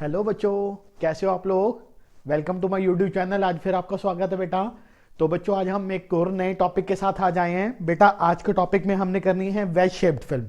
Hello बच्चों, कैसे हो आप लोग। Welcome to my YouTube channel. आज फिर आपका स्वागत है बेटा। तो बच्चों आज हम एक और नए टॉपिक के साथ आ जाए हैं बेटा। आज के टॉपिक में हमने करनी है वेज शेप्ड फिल्म।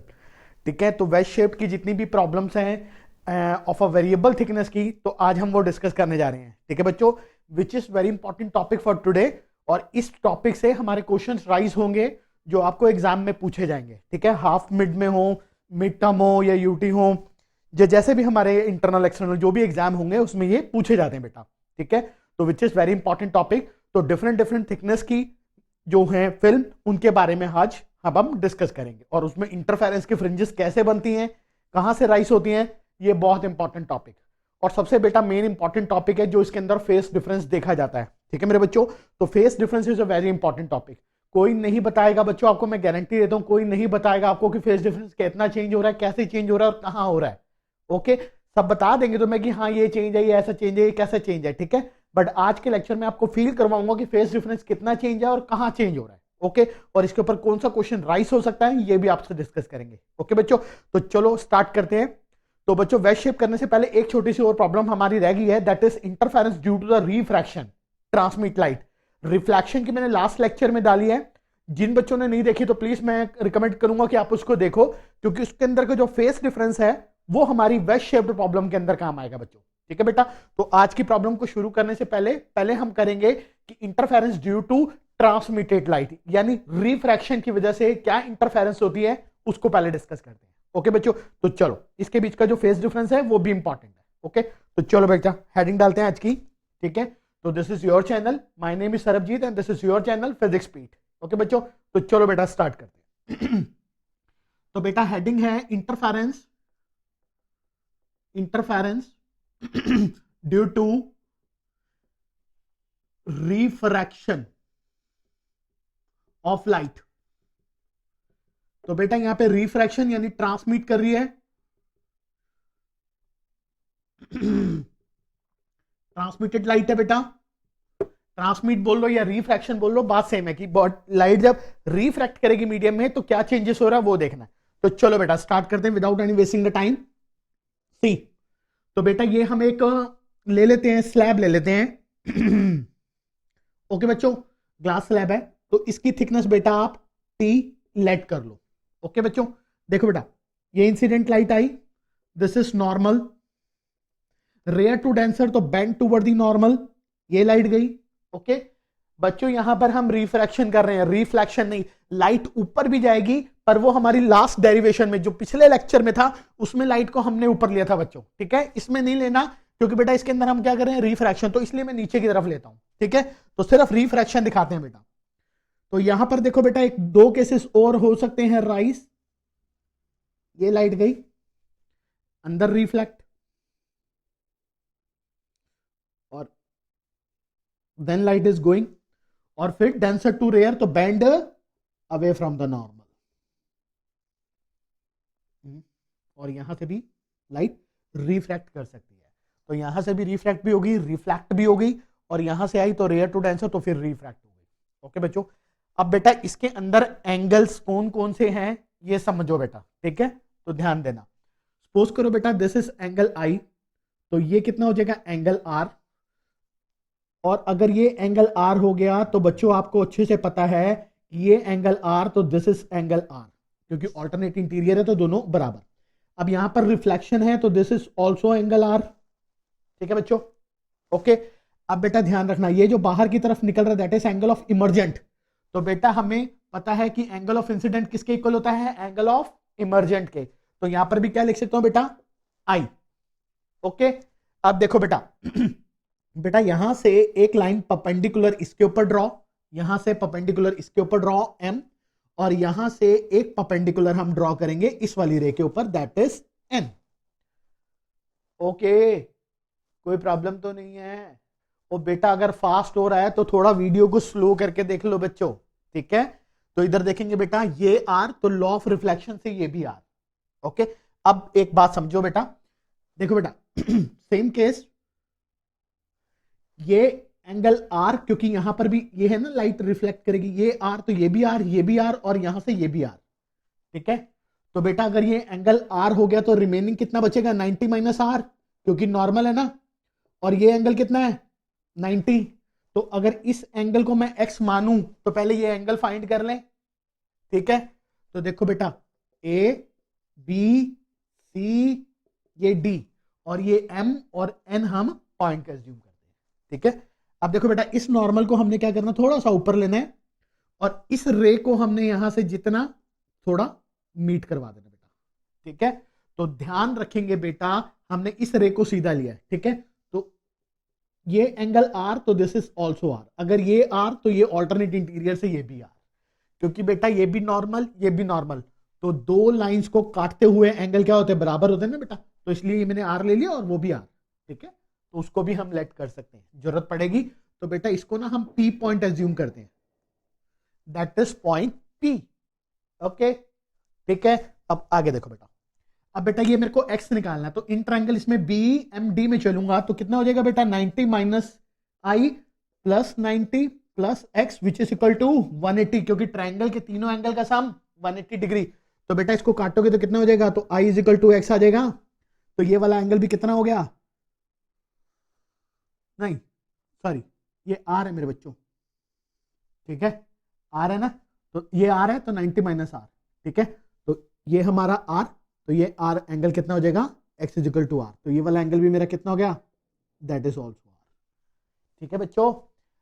ठीक है, तो वेज शेप्ड की जितनी भी प्रॉब्लम्स हैं ऑफ अ वेरिएबल थिकनेस की, तो आज हम वो डिस्कस करने जा रहे हैं। ठीक है बच्चों, which is very important topic for today. और इस टॉपिक से हमारे क्वेश्चन राइज होंगे जो आपको एग्जाम में पूछे जाएंगे। ठीक है, हाफ मिड में हो, मिड टर्म हो या यूटी हो, जैसे भी हमारे इंटरनल एक्सटर्नल जो भी एग्जाम होंगे उसमें ये पूछे जाते हैं बेटा। ठीक है, तो which is very important topic. तो डिफरेंट डिफरेंट थिकनेस की जो है फिल्म, उनके बारे में आज अब हम डिस्कस करेंगे, और उसमें इंटरफेरेंस की फ्रिंजेस कैसे बनती हैं, कहां से राइज होती हैं, ये बहुत इंपॉर्टेंट टॉपिक। और सबसे बेटा मेन इंपॉर्टेंट टॉपिक है जो इसके अंदर फेस डिफरेंस देखा जाता है। ठीक है मेरे बच्चों, तो phase difference is a very important topic. कोई नहीं बताएगा बच्चों, आपको मैं गारंटी देता हूं, कोई नहीं बताएगा आपको कि फेस डिफरेंस कितना चेंज हो रहा है, कैसे चेंज हो रहा है और कहां हो रहा है। ओके, सब बता देंगे तुम्हें कि हाँ ये चेंज है, ये ऐसा चेंज है, ये कैसा चेंज है। ठीक है, बट आज के लेक्चर में आपको फील करवाऊंगा कि फेस डिफरेंस कितना चेंज है और कहां चेंज हो रहा है। ओके, और इसके ऊपर कौन सा क्वेश्चन राइज हो सकता है ये भी आपसे डिस्कस करेंगे। ओके बच्चों, तो चलो स्टार्ट करते हैं। तो बच्चों वेज शेप करने से पहले एक छोटी सी और प्रॉब्लम हमारी रह गई है, that is interference due to the refraction transmit light. Reflection की मैंने लास्ट लेक्चर में डाली है। जिन बच्चों ने नहीं देखी तो प्लीज मैं रिकमेंड करूंगा कि आप उसको देखो, क्योंकि उसके अंदर का जो फेस डिफरेंस है वो हमारी वेज शेप्ड प्रॉब्लम के अंदर काम आएगा बच्चों। ठीक है बेटा, तो आज की प्रॉब्लम को शुरू करने से पहले हम करेंगे कि interference due to transmitted light, यानी रिफ्रैक्शन की वजह से क्या इंटरफेरेंस होती है उसको पहले डिस्कस करते हैं। ओके बच्चों, तो चलो इसके बीच का जो फेस डिफरेंस है वो भी इंपॉर्टेंट है। ओके, तो चलो बेटा हेडिंग डालते हैं आज की। ठीक है, तो this is your channel, my name is Sarabjit and this is your channel physics speed. Okay बच्चों, तो चलो बेटा स्टार्ट करते हैं। तो बेटा हेडिंग है interference due to refraction of light. तो बेटा यहां पे रिफ्रैक्शन यानी ट्रांसमिट कर रही है, ट्रांसमिटेड लाइट है बेटा। ट्रांसमिट बोल लो या रिफ्रैक्शन बोल लो, बात सेम है कि लाइट जब रिफ्रैक्ट करेगी मीडियम में तो क्या चेंजेस हो रहा है वो देखना है। तो चलो बेटा स्टार्ट करते हैं without any wasting the time. See, तो बेटा ये हम एक ले लेते हैं, स्लैब ले लेते हैं। ओके बच्चों, ग्लास स्लैब है, तो इसकी थिकनेस बेटा आप टी लेट कर लो। ओके बच्चों, देखो बेटा ये इंसिडेंट लाइट आई, this is normal, rare to denser तो बेंड टूवर्ड दी नॉर्मल, ये लाइट गई। ओके बच्चों, यहां पर हम रिफ्रैक्शन कर रहे हैं, रिफ्लेक्शन नहीं। लाइट ऊपर भी जाएगी पर वो हमारी लास्ट डेरिवेशन में जो पिछले लेक्चर में था उसमें लाइट को हमने ऊपर लिया था बच्चों। ठीक है, इसमें नहीं लेना क्योंकि बेटा इसके अंदर हम क्या कर रहे हैं, रिफ्रैक्शन, तो इसलिए मैं नीचे की तरफ लेता हूं। ठीक है, तो सिर्फ रिफ्रैक्शन दिखाते हैं बेटा। तो यहां पर देखो बेटा एक दो केसेस और हो सकते हैं राइज, ये लाइट गई अंदर रिफ्लेक्ट और देन लाइट इज गोइंग, और फिर डेंसर टू रेयर तो band away from the normal, और यहां से भी लाइट रिफ्रैक्ट कर सकती है। तो यहां से भी रिफ्रैक्ट भी होगी, रिफ्लेक्ट भी होगी, और यहां से आई तो रेयर टू डेंसर तो फिर रिफ्रैक्ट हो गई। ओके बच्चों, अब बेटा इसके अंदर एंगल्स कौन कौन से हैं ये समझो बेटा। ठीक है, तो ध्यान देना। सपोज करो बेटा दिस इज एंगल आई, तो ये कितना हो जाएगा एंगल आर, और अगर ये एंगल आर हो गया तो बच्चों आपको अच्छे से पता है ये एंगल आर, तो दिस इज एंगल आर, क्योंकि ऑल्टरनेट इंटीरियर है तो दोनों बराबर। अब यहां पर रिफ्लेक्शन है तो this is also angle r. ठीक है बच्चों, ओके। अब बेटा ध्यान रखना ये जो बाहर की तरफ निकल रहा है that is angle of emergent. तो बेटा हमें पता है कि एंगल ऑफ इंसिडेंट किसके इक्वल होता है, एंगल ऑफ इमर्जेंट के। तो यहां पर भी क्या लिख सकता हूं बेटा, आई। ओके, अब देखो बेटा बेटा यहां से एक लाइन परपेंडिकुलर इसके ऊपर ड्रॉ, यहां से परपेंडिकुलर इसके ऊपर ड्रॉ एम, और यहां से एक परपेंडिकुलर हम ड्रॉ करेंगे इस वाली रे के ऊपर दैट इज एन। ओके, कोई प्रॉब्लम तो नहीं है। और बेटा अगर फास्ट हो रहा है तो थोड़ा वीडियो को स्लो करके देख लो बच्चों। ठीक है, तो इधर देखेंगे बेटा ये आर, तो लॉ ऑफ रिफ्लेक्शन से ये भी आर। ओके, अब एक बात समझो बेटा, देखो बेटा सेम केस, ये एंगल आर, क्योंकि यहां पर भी ये है ना लाइट रिफ्लेक्ट करेगी, ये आर तो ये भी आर, ये भी आर, और यहां से ये भी आर। ठीक है, तो बेटा अगर ये एंगल आर हो गया तो रिमेनिंग कितना बचेगा, 90 माइनस आर, क्योंकि नॉर्मल है ना, और ये एंगल कितना है 90। तो अगर इस एंगल को मैं x मानूं तो पहले ये एंगल फाइंड कर लें, ठीक है। तो देखो बेटा A B C ये D और ये M और N हम पॉइंट का एज्यूम करते हैं, ठीक है। अब देखो बेटा इस नॉर्मल को हमने क्या करना, थोड़ा सा ऊपर लेना है और इस रे को हमने यहां से जितना थोड़ा मीट करवा देना बेटा, ठीक है। तो ध्यान रखेंगे बेटा हमने इस रे को सीधा लिया है, ठीक है। तो ये एंगल R, तो दिस इज ऑल्सो R। अगर ये R तो ये ऑल्टरनेट इंटीरियर से ये भी R, क्योंकि बेटा ये भी नॉर्मल ये भी नॉर्मल, तो दो लाइंस को काटते हुए एंगल क्या होते हैं, बराबर होते हैं ना बेटा। तो इसलिए ये मैंने R ले लिया और वो भी R, ठीक है। तो उसको भी हम लेट कर सकते हैं, जरूरत पड़ेगी तो बेटा इसको ना हम P पॉइंट एज्यूम करते हैं, that is point P, okay, ठीक है। अब आगे देखो बेटा, अब बेटा ये मेरे को x निकालना है, तो इन ट्रायंगल इसमें BMD में चलूंगा तो कितना हो जाएगा बेटा 90 minus i plus 90 plus x which is equal to 180, क्योंकि ट्रायंगल के तीनों एंगल का सम 180 डिग्री। तो बेटा इसको काटोगे तो कितना हो जाएगा, तो i is equal to x आ जाएगा। तो ये वाला एंगल भी कितना हो गया, नहीं सॉरी ये r है मेरे बच्चों, ठीक है, r है ना, तो ये r है तो 90 माइनस r, ठीक है। तो ये हमारा r, तो ये r एंगल कितना हो जाएगा x is equal to r, तो ये वाला एंगल भी मेरा कितना हो गया, दैट इज ऑल्सो r, ठीक है बच्चों।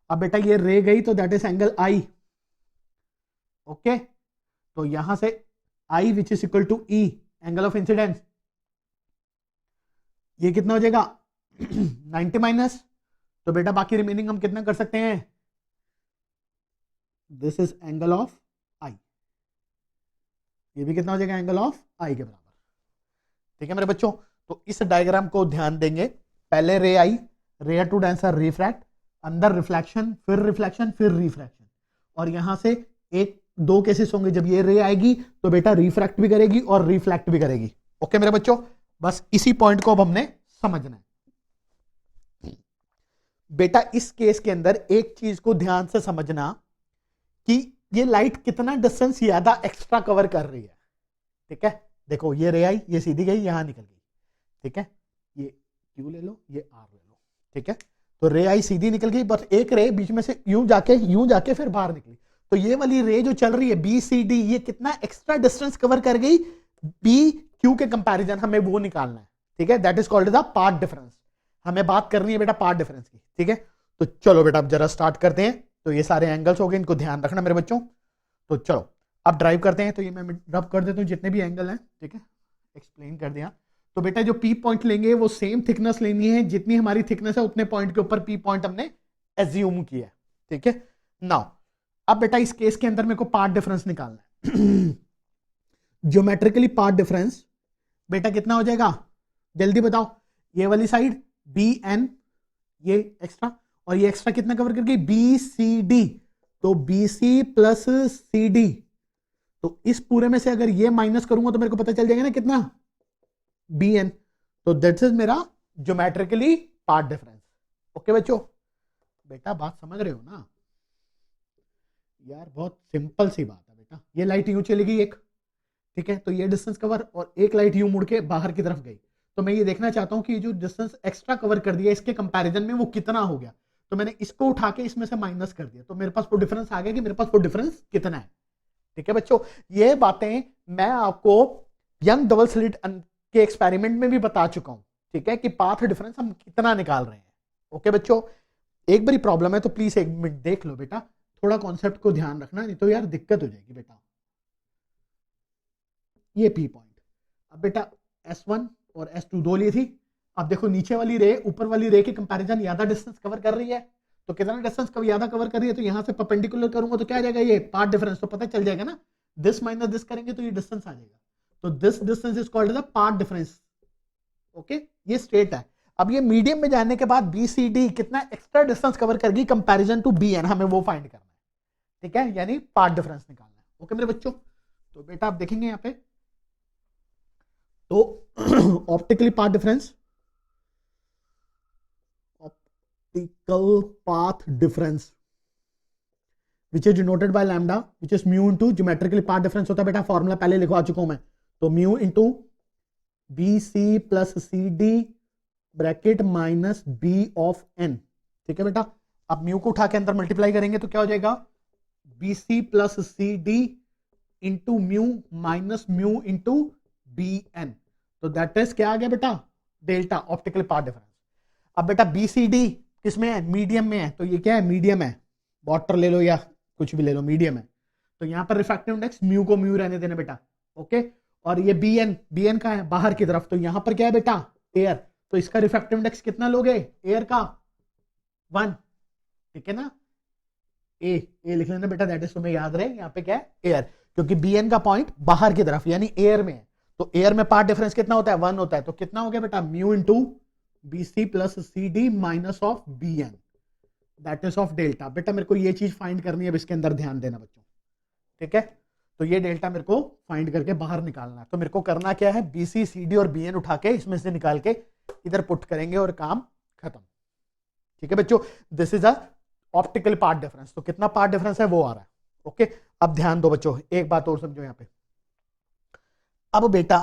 अब बेटा ये रे गई तो that is angle I, okay. तो यहां से I which is equal to E angle of incidence, ये कितना हो जाएगा 90 माइनस, तो बेटा बाकी रिमेनिंग हम कितना कर सकते हैं, this is angle of I, ये भी कितना हो जाएगा एंगल ऑफ I के बराबर, ठीक है मेरे बच्चों। तो इस डायग्राम को ध्यान देंगे, पहले रे आई, रेयर टू डेंसर रिफ्रैक्ट, अंदर रिफ्लेक्शन फिर रिफ्रैक्शन, और यहां से एक दो केसेस होंगे जब ये रे आएगी तो बेटा रिफ्रैक्ट भी करेगी और रिफ्लेक्ट भी करेगी, ओके मेरे बच्चों। बस इसी पॉइंट को अब हमने समझना है बेटा। इस केस के अंदर एक चीज को ध्यान से समझना कि ये लाइट कितना डिस्टेंस ज्यादा एक्स्ट्रा कवर कर रही है, ठीक है। देखो ये रे आई, ये सीधी गई यहां निकल गई, ठीक है, ये Q ले लो ये R ले लो, ठीक है। तो रे आई सीधी निकल गई, बस एक रे बीच में से यूं जाके फिर बाहर निकली। तो ये वाली रे जो चल रही है BCD, ये कितना एक्स्ट्रा डिस्टेंस कवर कर गई BQ के कंपैरिजन, हमें वो निकालना है, ठीक है। That is called the path difference, हमें बात करनी है बेटा पाथ डिफरेंस की, ठीक है। तो चलो बेटा अब जरा स्टार्ट करते हैं। तो ये सारे एंगल्स हो गए, इनको ध्यान रखना मेरे बच्चों। तो चलो अब ड्राइव करते हैं। तो ये मैं रब कर देता हूं जितने भी एंगल हैं, ठीक है, एक्सप्लेन कर दिया। तो बेटा जो P पॉइंट लेंगे वो सेम थिकनेस लेनी है, जितनी हमारी थिकनेस है उतने पॉइंट के ऊपर P पॉइंट हमने एज्यूम किया है, ठीक है। नाउ अब बेटा इस केस के अंदर मेरे को पाथ डिफरेंस निकालना है ज्योमेट्रिकली पाथ डिफरेंस बेटा कितना हो जाएगा, जल्दी बताओ। ये वाली साइड BN, ये एक्स्ट्रा, और ये एक्स्ट्रा कितना कवर कर गई BCD, तो BC प्लस CD। तो इस पूरे में से अगर ये माइनस करूंगा तो मेरे को पता चल जाएगा ना कितना BN। तो दैट्स इज मेरा ज्योमेट्रिकली पाथ डिफरेंस, ओके बच्चों। बेटा बात समझ रहे हो ना यार, बहुत सिंपल सी बात है बेटा। ये लाइट यूं चली गई एक, ठीक है, तो ये डिस्टेंस कवर, और एक लाइट यूं मुड़ के बाहर की तरफ गई। तो मैं ये देखना चाहता हूं कि जो डिस्टेंस एक्स्ट्रा कवर कर दिया इसके कंपैरिजन में वो कितना हो गया। तो मैंने इसको उठा के इसमें से माइनस कर दिया, तो मेरे पास वो डिफरेंस आ गया कि मेरे पास वो डिफरेंस कितना है, ठीक है बच्चों। ये बातें मैं आपको यंग डबल स्लिट के एक्सपेरिमेंट में भी बता चुका हूं, ठीक है, कि पाथ डिफरेंस हम कितना निकाल रहे हैं, ओके बच्चों। एक बड़ी प्रॉब्लम है तो प्लीज एक मिनट देख लो बेटा, थोड़ा कॉन्सेप्ट को ध्यान रखना, नहीं तो यार दिक्कत हो जाएगी बेटा। ये P पॉइंट, अब बेटा S1 और S2 दो ली थी। अब देखो नीचे वाली रे ऊपर वाली रे के कंपैरिजन ज्यादा डिस्टेंस कवर कर रही है, तो कितना डिस्टेंस कभी ज्यादा कवर कर रही है, तो यहां से परपेंडिकुलर करूंगा तो क्या आ जाएगा, ये पाथ डिफरेंस, तो पता चल जाएगा ना, दिस माइनस दिस करेंगे तो ये डिस्टेंस आ जाएगा। तो this distance is called the path difference, okay, ये स्ट्रेट है। अब ये मीडियम में जाने के बाद BCD कितना एक्स्ट्रा डिस्टेंस कवर करेगी कंपैरिजन टू BN, हमें वो फाइंड करना है, ठीक है, यानी पाथ डिफरेंस निकालना है, ओके मेरे बच्चों। तो बेटा आप देखेंगे यहां पे, तो optically path difference, optical path difference which is denoted by lambda which is mu into geometrically path difference होता है बेटा, फॉर्मूला पहले लिखवा चुका हूं मैं। तो mu into BC plus CD bracket minus B of N, ठीक है बेटा। अब म्यू को उठा के अंदर मल्टीप्लाई करेंगे तो क्या हो जाएगा, B C plus C D into mu minus mu into B N. तो दैट इज क्या आ गया बेटा, डेल्टा, ऑप्टिकल पाथ डिफरेंस। अब बेटा बी सी डी किस में है, मीडियम में है, तो ये क्या है, मीडियम है, वाटर ले लो या कुछ भी ले लो, मीडियम है। तो यहां पर रिफ्रैक्टिव इंडेक्स म्यू को म्यू रहने देना बेटा, ओके। और ये बी एन का है बाहर की तरफ, तो यहां पर क्या है बेटा, एयर, तो इसका रिफ्रैक्टिव इंडेक्स कितना लोगे, एयर का 1, ठीक है ना। ए लिख लेना बेटा, दैट इज, तुम्हें याद रहे यहां पे क्या है, एयर, क्योंकि बी एन का पॉइंट बाहर की तरफ यानी एयर में है, तो एयर में पार्ट डिफरेंस कितना होता है, 1 होता है। तो कितना हो गया बेटा, mu into B C plus C D minus of B N, that is of delta. बेटा मेरे को ये चीज फाइंड करनी है, अब इसके अंदर ध्यान देना बच्चों, ठीक है। तो ये डेल्टा मेरे को फाइंड करके बाहर निकालना है। तो मेरे को करना क्या है, बी सी सी डी और बी एन उठा के इसमें से निकाल के इधर पुट करेंगे और काम खत्म, ठीक है बच्चों। This is a optical part difference. तो कितना पार्ट डिफरेंस है वो आ रहा है, ओके। अब ध्यान दो बच्चों, एक बात और समझो यहां पे। अब बेटा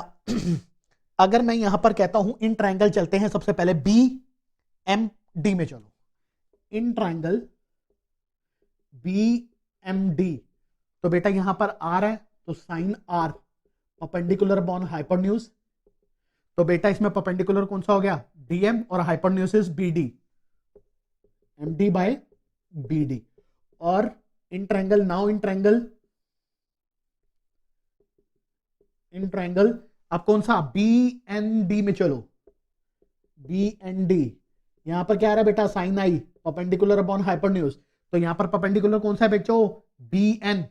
अगर मैं यहां पर कहता हूं इन ट्रायंगल चलते हैं, सबसे पहले बी एम डी में चलो, in triangle B M D, तो बेटा यहां पर आर है, तो sine r perpendicular upon hypotenuse, तो बेटा इसमें परपेंडिकुलर कौन सा हो गया, डीएम, और hypotenuse is BD, MD by BD. और in triangle, now in triangle अब कौन सा, बी एन डी में चलो, बी एन डी, यहां पर क्या आ रहा है बेटा, sine i perpendicular upon hypotenuse, तो यहां पर परपेंडिकुलर कौन सा है बच्चों, B N,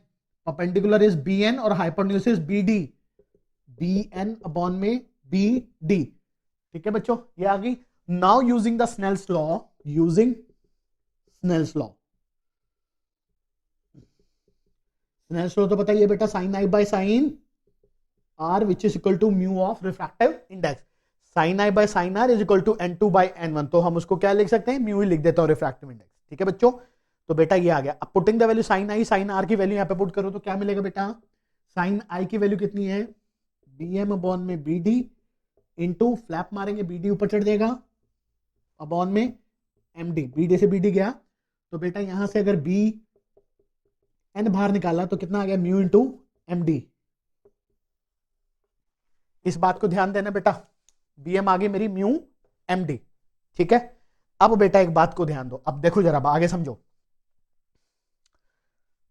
perpendicular is B N और hypotenuse is B D, B N upon में बी डी, ठीक है बच्चों, ये आ गई। Now using the Snell's law, using Snell's law, Snell's law तो बताइए बेटा, sine i by sine r which is equal to mu of refractive index, sine i by sine are is equal to n2 by n1, तो हम उसको क्या लिख सकते हैं, म्यू ही लिख देता हूं रिफ्रैक्टिव इंडेक्स, ठीक है बच्चों। तो बेटा ये आ गया। अब putting the value sine i, sine r की वैल्यू यहां पे पुट करो तो क्या मिलेगा बेटा, साइन आई की वैल्यू कितनी है, बी एम अपॉन में बी डी इंटू फ्लैप मारेंगे, बी डी ऊपर चढ़ जाएगा, अपॉन में एम डी, बी डी से बी डी गया, तो बेटा यहां से अगर बी एन बाहर निकाला तो कितना आ गया, म्यू इंटू एम डी। इस बात को ध्यान देना बेटा, बी एम आ गई मेरी म्यू एम डी, ठीक है। अब बेटा एक बात को ध्यान दो, अब देखो जरा आगे समझो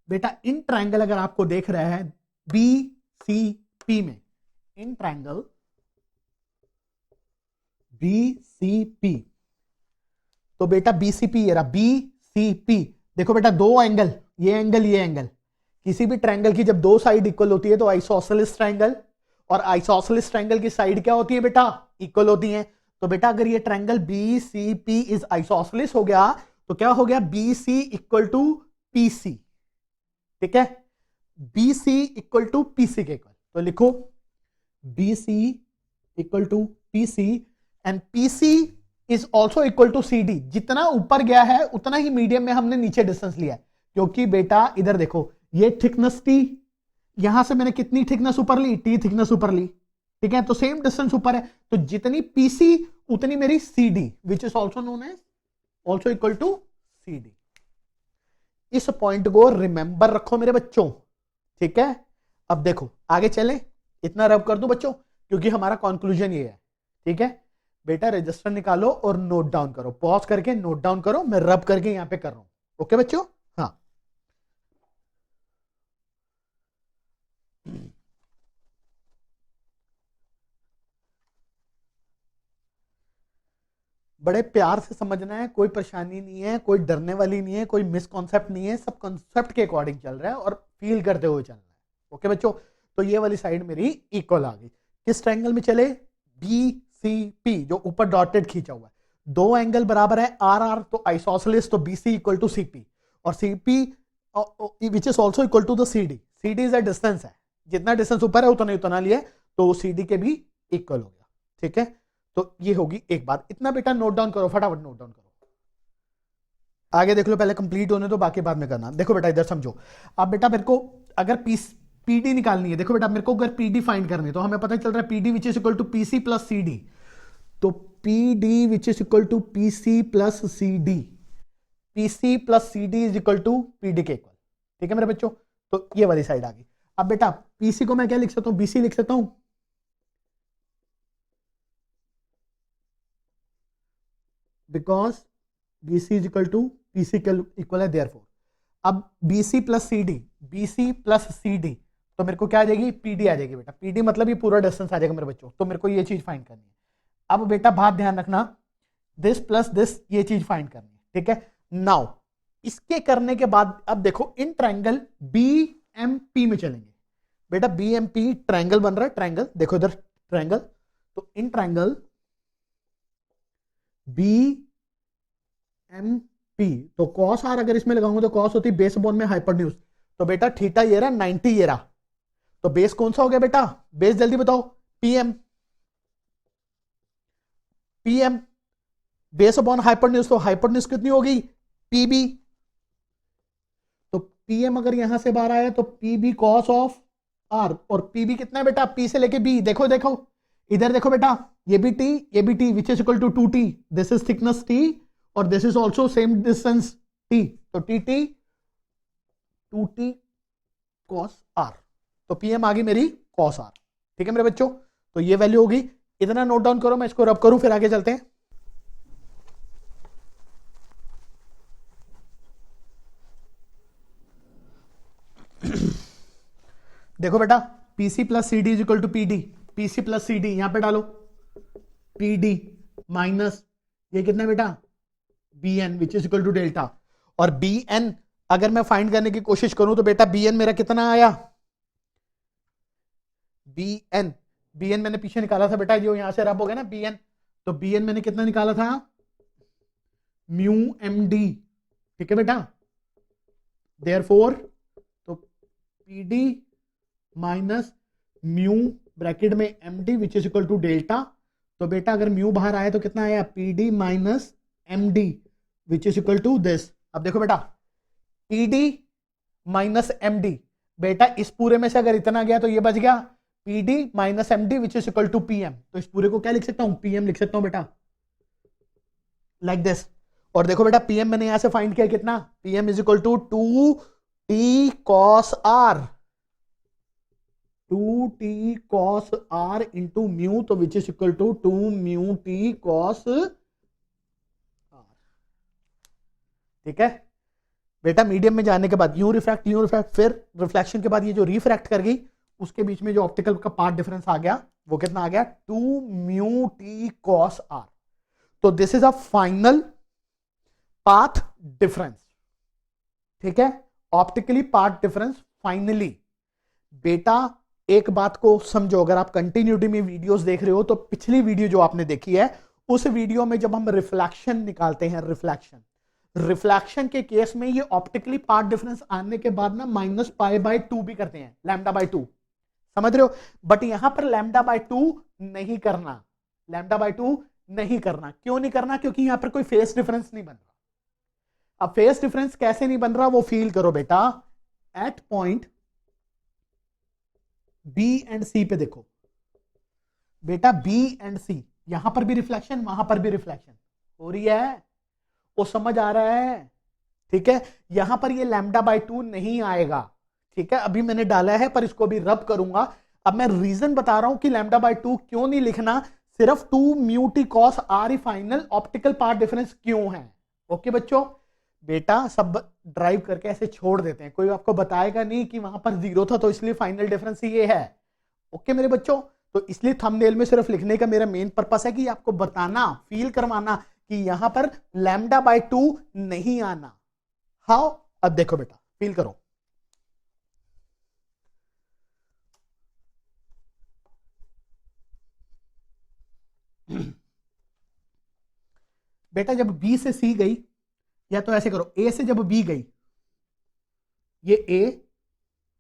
बेटा, इन ट्रायंगल अगर आपको देख रहा है बी सी पी में, in triangle B C P, तो बेटा बी सी पी, ये रहा बी सी पी, देखो बेटा दो एंगल, ये एंगल ये एंगल, किसी भी ट्रायंगल की जब दो साइड इक्वल होती है तो आइसोसेलेस ट्रायंगल, और आइसोसेलेस ट्रायंगल की साइड क्या होती है बेटा, इक्वल होती हैं। तो बेटा अगर ये triangle B C P is isosceles हो गया तो क्या हो गया, B C equal to P C, ठीक है, B C equal to P C के इक्वल, तो लिखो B C equal to P C and P C is also equal to C D. जितना ऊपर गया है उतना ही मीडियम में हमने नीचे डिस्टेंस लिया है, क्योंकि बेटा इधर देखो ये थिकनेस टी, यहां से मैंने कितनी थिकनेस ऊपर ली, टी थिकनेस ऊपर ली, ठीक है, तो सेम डिस्टेंस ऊपर है, तो जितनी पीसी उतनी मेरी C D which is also known as also equal to C D. इस पॉइंट को रिमेंबर रखो मेरे बच्चों, ठीक है। अब देखो आगे चले, इतना रब कर दो बच्चों क्योंकि हमारा कंक्लूजन ये है, ठीक है। बेटा रजिस्टर निकालो और नोट डाउन करो, पॉज करके नोट डाउन करो, मैं रब करके यहां पे कर रहा हूं, ओके बच्चों। हाँ बड़े प्यार से समझना है, कोई परेशानी नहीं है, कोई डरने वाली नहीं है, कोई मिसकॉन्सेप्ट नहीं है, सब कॉन्सेप्ट के अकॉर्डिंग चल रहा है और फील करते हुए चल रहा है, ओके बच्चों। तो ये वाली साइड मेरी इक्वल आ गई, किस ट्रायंगल में चले, बी सी पी, जो ऊपर डॉटेड खींचा हुआ है, दो एंगल बराबर है आर आर, तो आइसोसेलेस, तो B C equal to C P, और C P which is also equal to the C D, C D is a distance है, जितना डिस्टेंस ऊपर है उतना लिया, तो सी डी के भी इक्वल हो गया, ठीक है। तो ये होगी एक बात, इतना बेटा नोट डाउन करो, फटाफट नोट डाउन करो, आगे देख लो, पहले कंप्लीट होने तो बाकी बाद में करना। देखो बेटा इधर समझो, अब बेटा मेरे को अगर पीडी निकालनी है, देखो बेटा मेरे को अगर पीडी फाइंड करनी है तो हमें पता चल रहा है PD which is equal to PC plus CD, तो P D which is equal to P C plus C D, P C plus C D is equal to P D के इक्वल। ठीक है मेरे बच्चों, तो ये वाली साइड आ गई। अब बेटा पीसी को मैं क्या लिख सकता हूं, बीसी लिख सकता हूं, because BC is equal to PC के इक्वल है, देयरफॉर अब BC plus C D, BC plus C D, तो मेरे को क्या आ जाएगी, पीडी आ जाएगी बेटा। पीडी मतलब ये पूरा डिस्टेंस आ जाएगा मेरे बच्चों, तो मेरे को ये चीज फाइंड करनी है। अब बेटा बात ध्यान रखना, दिस प्लस दिस, ये चीज फाइंड करनी है। ठीक है, नाउ इसके करने के बाद अब देखो in triangle B M P में चलेंगे बेटा। बी एम पी ट्रायंगल बन रहा है, ट्रायंगल देखो इधर ट्रायंगल, तो in triangle B M P, तो कॉस आर अगर इसमें लगाऊंगा तो कॉस होती बेस अपॉन में हाइपोटेन्यूज, तो बेटा थीटा ये रहा 90 ये रहा, तो बेस कौन सा हो गया बेटा, बेस जल्दी बताओ, PM, PM base upon hypotenuse, तो हाइपोटेन्यूज कितनी होगी, पीबी, तो पीएम अगर यहां से बाहर आया तो पीबी कॉस ऑफ आर, और पीबी कितना है बेटा, पी से लेके बी, देखो देखो इधर देखो बेटा, ये भी T which is equal to 2t, this is thickness T और this is also same distance T, तो T T 2t cos R, तो पीएम आ गई मेरी कॉस आर। ठीक है मेरे बच्चों, तो ये वैल्यू होगी, इतना नोट डाउन करो, मैं इसको रब करूं फिर आगे चलते हैं। देखो बेटा PC plus C D is equal to P D, PC plus C D यहां पे डालो, पी डी माइनस ये कितना है बेटा, B N which is equal to delta, और बी एन अगर मैं फाइंड करने की कोशिश करूं तो बेटा बी एन मेरा कितना आया, बी एन, बी एन मैंने पीछे निकाला था बेटा, जो यहां से रब हो गया ना बी एन, तो बी एन मैंने कितना निकाला था, म्यू एम डी। ठीक है बेटा, देयरफॉर तो P D minus mu bracket में M D which is equal to delta, तो बेटा अगर म्यू बाहर आया तो कितना आया, P D minus M D which is equal to this. अब देखो बेटा P D minus M D, बेटा इस पूरे में से अगर इतना गया तो ये बच गया, P D minus M D which is equal to P M, तो इस पूरे को क्या लिख सकता हूं, पीएम लिख सकता हूं बेटा, लाइक दिस। और देखो बेटा पीएम मैंने यहां से फाइंड किया कितना, PM is equal to 2t cos R, 2t cos R into mu, तो which is equal to 2 mu T cos R. ठीक है बेटा, मीडियम में जाने के बाद यूं रिफ्रैक्ट, फिर रिफ्लेक्शन के बाद ये जो रिफ्रैक्ट कर गई उसके बीच में जो ऑप्टिकल का पार्ट डिफरेंस आ गया वो कितना आ गया, 2 म्यू टी कॉस आर। तो this is a final path difference. ठीक है, ऑप्टिकली पाथ डिफरेंस फाइनली। बेटा एक बात को समझो, अगर आप कंटिन्यूटी में वीडियोस देख रहे हो तो पिछली वीडियो जो आपने देखी है उस वीडियो में जब हम रिफ्लेक्शन निकालते हैं, रिफ्लेक्शन के केस में ये ऑप्टिकली पाथ डिफरेंस आने के बाद ना माइनस पाई बाय 2 भी करते हैं, लैम्डा बाय 2, समझ रहे हो, बट यहां पर लैम्डा बाय 2 नहीं करना, लैम्डा बाय 2 नहीं करना। क्यों नहीं करना, क्योंकि यहां पर कोई फेस डिफरेंस नहीं बन रहा। अब फेस डिफरेंस कैसे नहीं बन रहा वो फील करो बेटा, एट पॉइंट बी एंड सी पे देखो बेटा, बी एंड सी यहां पर भी रिफ्लेक्शन वहां पर भी रिफ्लेक्शन हो रही है, वो समझ आ रहा है। ठीक है, यहां पर ये लैम्डा बाय 2 नहीं आएगा। ठीक है, अभी मैंने डाला है पर इसको भी रब करूंगा। अब मैं रीजन बता रहा हूं कि लैम्डा बाय 2 क्यों नहीं लिखना, सिर्फ 2 म्यू टी कॉस आर ही फाइनल ऑप्टिकल पार्ट डिफरेंस क्यों है। ओके बच्चों, बेटा सब ड्राइव करके ऐसे छोड़ देते हैं, कोई आपको बताएगा नहीं कि वहां पर 0 था तो इसलिए फाइनल डिफरेंस ये है। ओके मेरे बच्चों, तो इसलिए थंबनेल में सिर्फ लिखने का मेरा मेन पर्पस है कि आपको बताना, फील करवाना कि यहां पर लैम्डा बाय 2 नहीं आना। हाउ, अब देखो बेटा फील करो, बेटा जब बी से सी गई, या तो ऐसे करो, ए से जब बी गई, ये ए,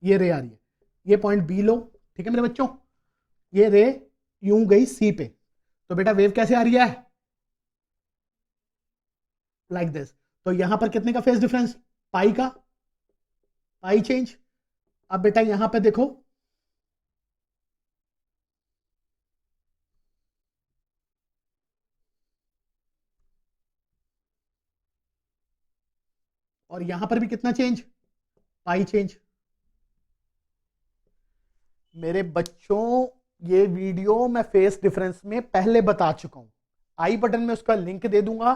ये रे आ रही है, ये पॉइंट बी लो। ठीक है मेरे बच्चों, ये रे यूं गई सी पे, तो बेटा वेव कैसे आ रही है, लाइक दिस। तो यहां पर कितने का फेस डिफरेंस, पाई का, पाई चेंज। अब बेटा यहां पे देखो, और यहां पर भी कितना चेंज, पाई चेंज। मेरे बच्चों ये वीडियो मैं फेस डिफरेंस में पहले बता चुका हूं, आई बटन में उसका लिंक दे दूंगा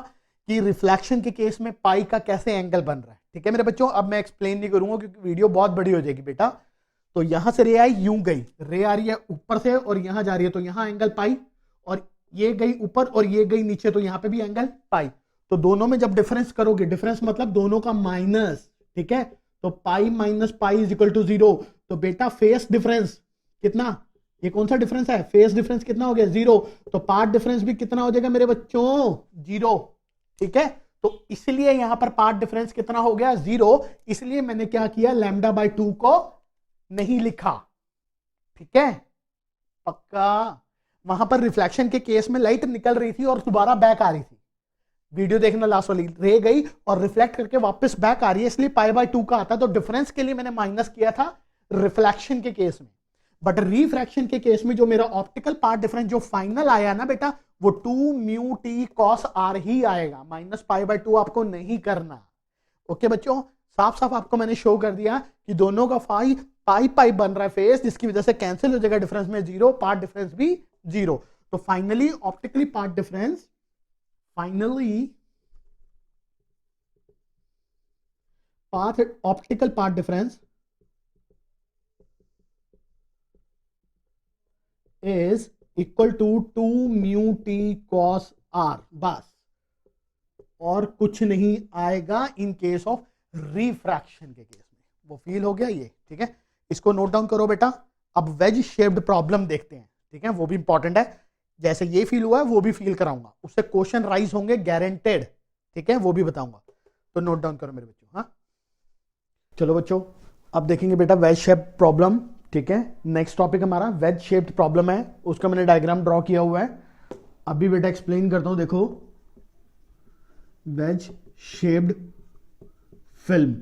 कि रिफ्लेक्शन के केस में पाई का कैसे एंगल बन रहा है। ठीक है मेरे बच्चों, अब मैं एक्सप्लेन नहीं करूंगा क्योंकि वीडियो बहुत बड़ी हो जाएगी बेटा। तो यहां से रे आई, यूं गई, रे आ रही है ऊपर से और यहां जा रही है, तो यहां एंगल पाई, और ये गई ऊपर और ये गई नीचे, तो यहां पे भी एंगल पाई। तो दोनों में जब डिफरेंस करोगे, डिफरेंस मतलब दोनों का माइनस, ठीक है, तो pi minus pi is equal to 0। तो बेटा फेस डिफरेंस कितना, ये कौन सा डिफरेंस है, फेस डिफरेंस कितना हो गया, 0। तो पार्ट डिफरेंस भी कितना हो जाएगा मेरे बच्चों, 0। ठीक है, तो इसलिए यहां पर पार्ट डिफरेंस कितना हो गया, 0। इसलिए मैंने क्या किया, लैम्डा बाय 2 को नहीं लिखा। ठीक है, पक्का। वहां पर रिफ्लेक्शन के केस में लाइट निकल रही थी और दोबारा बैक आ रही थी, वीडियो देखना लास्ट वाली, रे गई और रिफ्लेक्ट करके वापस बैक आ रही है, इसलिए पाई बाय 2 का आता। तो डिफरेंस के लिए मैंने माइनस किया था रिफ्लेक्शन के केस में, बट रिफ्रैक्शन के केस में जो मेरा ऑप्टिकल पार्ट डिफरेंस जो फाइनल आया ना बेटा, वो 2 म्यू टी कॉस आर ही आएगा, माइनस पाई बाय 2 आपको नहीं करना। ओके बच्चों, साफ साफ आपको मैंने शो कर दिया कि दोनों का फाई पाई पाई बन रहा है फेस, जिसकी वजह से कैंसिल हो जाएगा डिफरेंस में 0, पार्ट डिफरेंस भी 0। तो finally optically path difference, finally optical part difference is equal to 2 mu t cos r, बस और कुछ नहीं आएगा इन केस ऑफ रिफ्रैक्शन के केस में। वो फील हो गया ये, ठीक है, इसको नोट डाउन करो बेटा। अब वेज शेप्ड प्रॉब्लम देखते हैं, ठीक है, वो भी इंपॉर्टेंट है। जैसे ये फील हुआ है वो भी फील कराऊंगा, उससे क्वेश्चन राइज होंगे गारंटेड, ठीक है, वो भी बताऊंगा। तो नोट डाउन करो मेरे बच्चों। हाँ चलो बच्चों, अब देखेंगे बेटा वेज शेप प्रॉब्लम। ठीक है, नेक्स्ट टॉपिक हमारा वेज शेप्ड प्रॉब्लम है, उसका मैंने डायग्राम ड्रॉ किया हुआ है। अभी बेटा एक्सप्लेन करता हूं, देखो वेज शेप्ड फिल्म।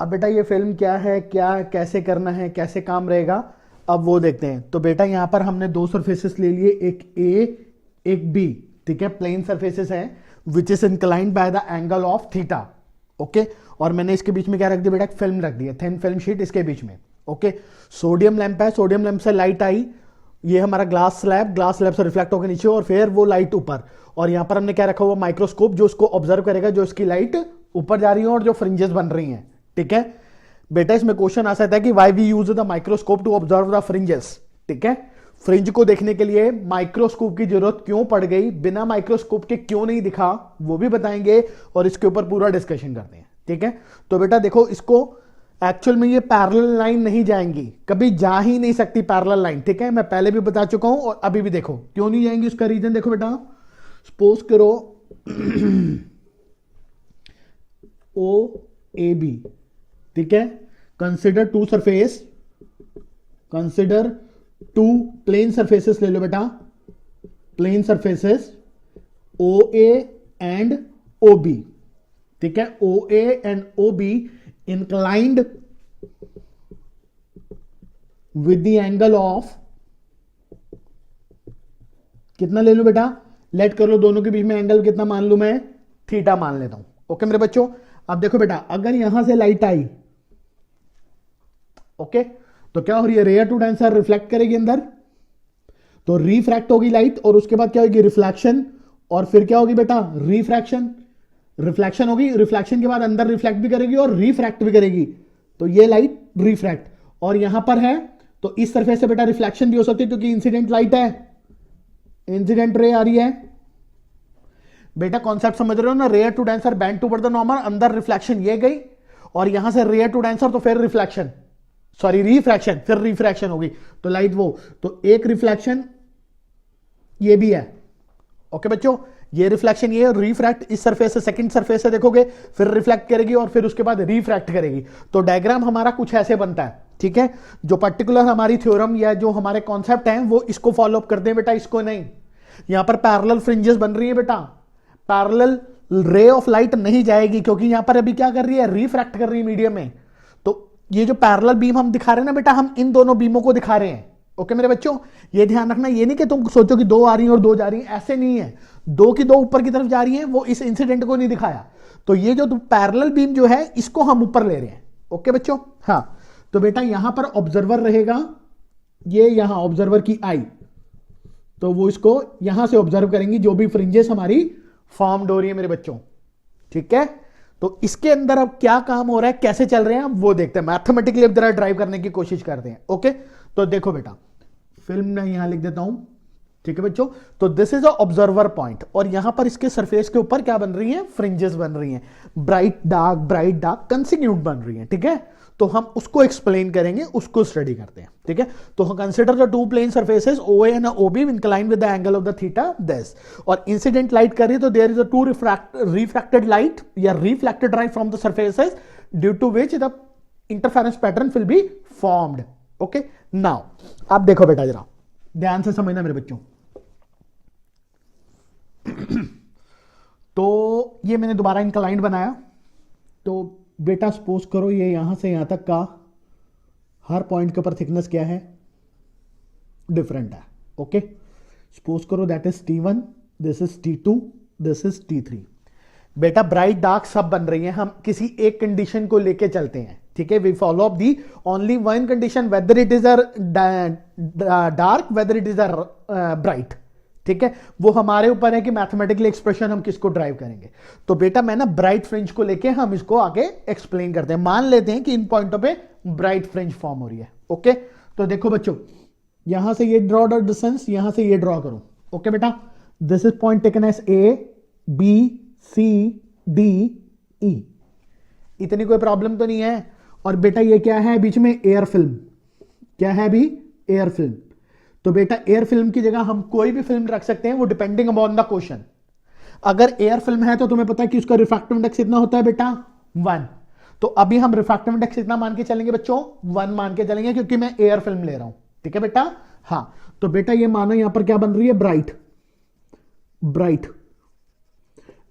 अब बेटा ये फिल्म क्या है, क्या कैसे करना है, कैसे काम रहेगा, अब वो देखते हैं। तो बेटा यहां पर हमने दो सरफेसेस ले लिए, एक ए एक बी, ठीक है, प्लेन सरफेसेस हैं which is inclined by the angle of theta. Okay, और मैंने इसके बीच में क्या रख दिया बेटा, फिल्म रख दिया, थिन फिल्म शीट इसके बीच में। ओके, सोडियम लैंप है, सोडियम लैंप से लाइट आई, ये हमारा ग्लास स्लैब से रिफ्लेक्ट होकर नीचे और फिर वो लाइट ऊपर, और यहां पर हमने क्या रखा हुआ, माइक्रोस्कोप, जो उसको ऑब्जर्व करेगा, जो इसकी लाइट ऊपर जा रही है और जो फ्रिंजेस बन रही हैं। ठीक है बेटा, इसमें क्वेश्चन आ सकता है कि why we use the microscope to observe the fringes. ठीक है, फ्रिंज को देखने के लिए माइक्रोस्कोप की जरूरत क्यों पड़ गई, बिना माइक्रोस्कोप के क्यों नहीं दिखा, वो भी बताएंगे और इसके ऊपर पूरा डिस्कशन करते हैं। ठीक है, तो बेटा देखो, इसको एक्चुअल में ये पैरेलल लाइन नहीं जाएंगी, कभी जा ही नहीं सकती पैरेलल लाइन। ठीक है, मैं पहले भी बता चुका हूं और अभी भी देखो क्यों नहीं जाएंगी, उसका रीजन देखो बेटा। सपोज करो ओ ए बी, ठीक है, consider two surface, consider two plane surfaces ले लो बेटा, plane surfaces O A and O B. ठीक है, O A and O B inclined with the angle of, कितना ले लो बेटा, लेट कर लो, दोनों के बीच में एंगल कितना मान लू मैं, थीटा मान लेता हूं। ओके मेरे बच्चों, अब देखो बेटा, अगर यहां से लाइट आई, ओके, तो क्या हो रही है, रेयर टू डेंसर रिफ्लेक्ट करेगी अंदर, तो रिफ्रैक्ट होगी लाइट, और उसके बाद क्या होगी, रिफ्लेक्शन, और फिर क्या होगी बेटा, रिफ्रैक्शन। रिफ्लेक्शन होगी, रिफ्लेक्शन के बाद अंदर रिफ्लेक्ट भी करेगी और रिफ्रैक्ट भी करेगी, तो ये लाइट रिफ्रैक्ट, और यहां पर है तो इस सरफेस से बेटा रिफ्लेक्शन भी हो सकती है क्योंकि इंसिडेंट लाइट है, इंसिडेंट रे आ रही है। बेटा कॉन्सेप्ट समझ रहे हो ना, rare to denser bend toward the normal, अंदर रिफ्लेक्शन ये गई, और यहां से रेयर टू डेंसर तो फिर रिफ्लेक्शन, सॉरी रिफ्रैक्शन, फिर रिफ्रैक्शन होगी, तो लाइट वो, तो एक रिफ्लेक्शन ये भी है। ओके बच्चों, ये रिफ्लेक्शन ये, रिफ्रैक्ट इस सरफेस से सेकंड सरफेस से देखोगे, फिर रिफ्लेक्ट करेगी और फिर उसके बाद रिफ्रैक्ट करेगी। तो डायग्राम हमारा कुछ ऐसे बनता है। ठीक है, जो पर्टिकुलर हमारी थ्योरम या जो हमारे कॉन्सेप्ट हैं वो इसको फॉलो अप करते हैं बेटा, इसको नहीं। यहां पर पैरेलल फ्रिंजेस बन रही है बेटा, पैरेलल रे ऑफ लाइट नहीं जाएगी क्योंकि यहां पर अभी क्या कर रही है, रिफ्रैक्ट कर रही है मीडियम में। तो ये जो पैरेलल बीम हम दिखा रहे हैं ना बेटा, हम इन दोनों बीमों को दिखा रहे हैं। ओके मेरे बच्चों, ये ध्यान रखना, ये नहीं कि तुम सोचो कि 2 आ रही हैं और 2 जा रही हैं, ऐसे नहीं है। 2 की 2 ऊपर की तरफ जा रही हैं, वो इस इंसिडेंट को नहीं दिखाया। तो ये जो पैरेलल बीम जो है इसको हम ऊपर ले रहे हैं। ओके बच्चों, हाँ। तो बेटा यहां पर ऑब्जर्वर रहेगा, ये यहां ऑब्जर्वर की आई, तो वो इसको यहां से ऑब्जर्व करेंगी जो भी फ्रिंजेस हमारी फॉर्म्ड हो रही है मेरे बच्चों। ठीक है, तो इसके अंदर अब क्या काम हो रहा है, कैसे चल रहे हैं हम वो देखते हैं, मैथमेटिकली अब जरा ड्राइव करने की कोशिश करते हैं। ओके, तो देखो बेटा, फिल्म में यहां लिख देता हूं। ठीक है बच्चों, तो this is a observer point, और यहां पर इसके सरफेस के ऊपर क्या बन रही है, फ्रिंजेस बन रही हैं, ब्राइट डार्क कंसिक्यूट बन रही हैं। ठीक है, तो हम उसको एक्सप्लेन करेंगे, उसको स्टडी करते हैं। ठीक है, तो consider the 2 plane surfaces OA and OB inclined with the angle of the theta this, और इंसिडेंट लाइट कर रही है, तो there is a 2 refracted light या reflected light from the surfaces due to which the interference pattern will be formed. Okay, now आप देखो बेटा, जरा ध्यान से समझना मेरे बच्चों। तो ये मैंने दोबारा इंक्लाइंड बनाया, तो बेटा सपोज करो ये यहां से यहां तक का हर पॉइंट के ऊपर थिकनेस क्या है, डिफरेंट है। ओके, सपोज करो that is T1, this is T2, this is T3। बेटा ब्राइट डार्क सब बन रही है, हम किसी एक कंडीशन को लेके चलते हैं। ठीक है, we follow up the only one condition, whether it is a dark, whether it is a bright. ठीक है, वो हमारे ऊपर है कि मैथमेटिकल एक्सप्रेशन हम किसको ड्राइव करेंगे। तो बेटा मैं ना ब्राइट फ्रिंज को लेके हम इसको आगे एक्सप्लेन करते हैं। मान लेते हैं कि इन पॉइंटों पे ब्राइट फ्रिंज फॉर्म हो रही है। ओके, तो देखो बच्चों, यहां से ये ड्रॉ द डिस्टेंस, यहां से ये ड्रॉ करो। ओके बेटा, this is point taken as A, B, C, D, E। इतनी कोई प्रॉब्लम तो नहीं है। और बेटा ये क्या है बीच में, एयर फिल्म। क्या है अभी, एयर फिल्म। तो बेटा एयर फिल्म की जगह हम कोई भी फिल्म रख सकते हैं, वो डिपेंडिंग अपॉन द क्वेश्चन। अगर एयर फिल्म है तो तुम्हें पता है कि उसका रिफ्रैक्टिव इंडेक्स कितना होता है बेटा, 1। तो अभी हम रिफ्रैक्टिव इंडेक्स कितना मान के चलेंगे बच्चों, 1 मान के चलेंगे, क्योंकि मैं एयर फिल्म ले रहा हूं। ठीक है बेटा, हाँ। तो बेटा ये मानो यहां पर क्या बन रही है, bright,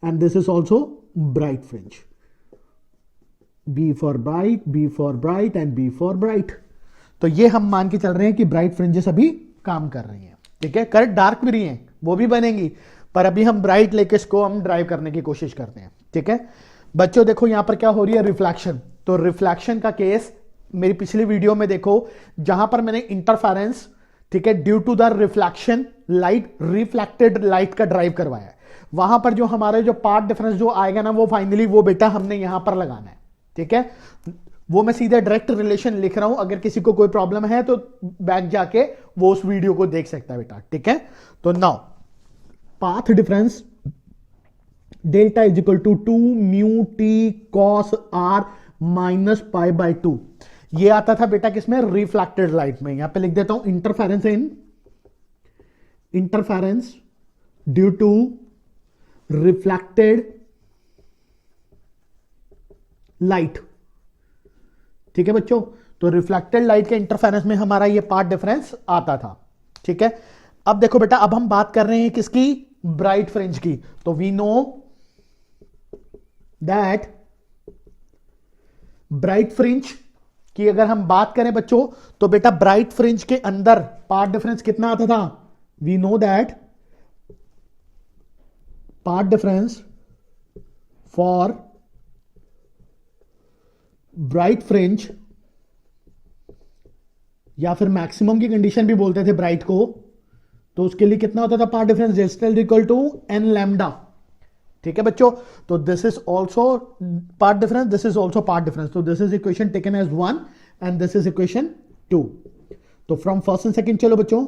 and this is also bright fringe. B for bright and B for bright. तो ये हम मान के चल रहे हैं कि ब्राइट फ्रिंजेस अभी काम कर रही हैं। ठीक है, करेक्ट, डार्क भी रही हैं, वो भी बनेंगी, पर अभी हम ब्राइट लेके इसको हम ड्राइव करने की कोशिश करते हैं। ठीक है बच्चों, देखो यहां पर क्या हो रही है, रिफ्लेक्शन। तो रिफ्लेक्शन का केस मेरी पिछली वीडियो में देखो, जहां पर मैंने इंटरफेरेंस, ठीक है, due to the reflection light, reflected light का ड्राइव करवाया है। वहां पर जो हमारे जो पार्ट डिफरेंस जो आएगा ना, वो फाइनली वो बेटा हमने यहां पर लगाना है। ठीक है, वो मैं सीधे डायरेक्ट रिलेशन लिख रहा हूं, अगर किसी को कोई प्रॉब्लम है तो बैक जाके वो उस वीडियो को देख सकता है बेटा। ठीक है, तो now path difference delta is equal to 2 mu T cos r minus pi by 2। ये आता था बेटा किसमें, रिफ्लेक्टेड लाइट में। यहां पे लिख देता हूं interference due to reflected light. ठीक है बच्चों, तो रिफ्लेक्टेड लाइट के इंटरफेरेंस में हमारा ये पार्ट डिफरेंस आता था। ठीक है, अब देखो बेटा, अब हम बात कर रहे हैं किसकी, ब्राइट फ्रिंज की। तो we know that bright fringe की अगर हम बात करें बच्चों, तो बेटा ब्राइट फ्रिंज के अंदर पार्ट डिफरेंस कितना आता था, we know that part difference for bright fringe, या फिर मैक्सिमम की कंडीशन भी बोलते थे ब्राइट को, तो उसके लिए कितना होता था part difference, Z equal to n lambda. ठीक है बच्चों, तो this is also part difference, this is also part difference. तो this is equation taken as 1 and this is equation 2। तो फ्रॉम फर्स्ट एंड सेकंड चलो बच्चों,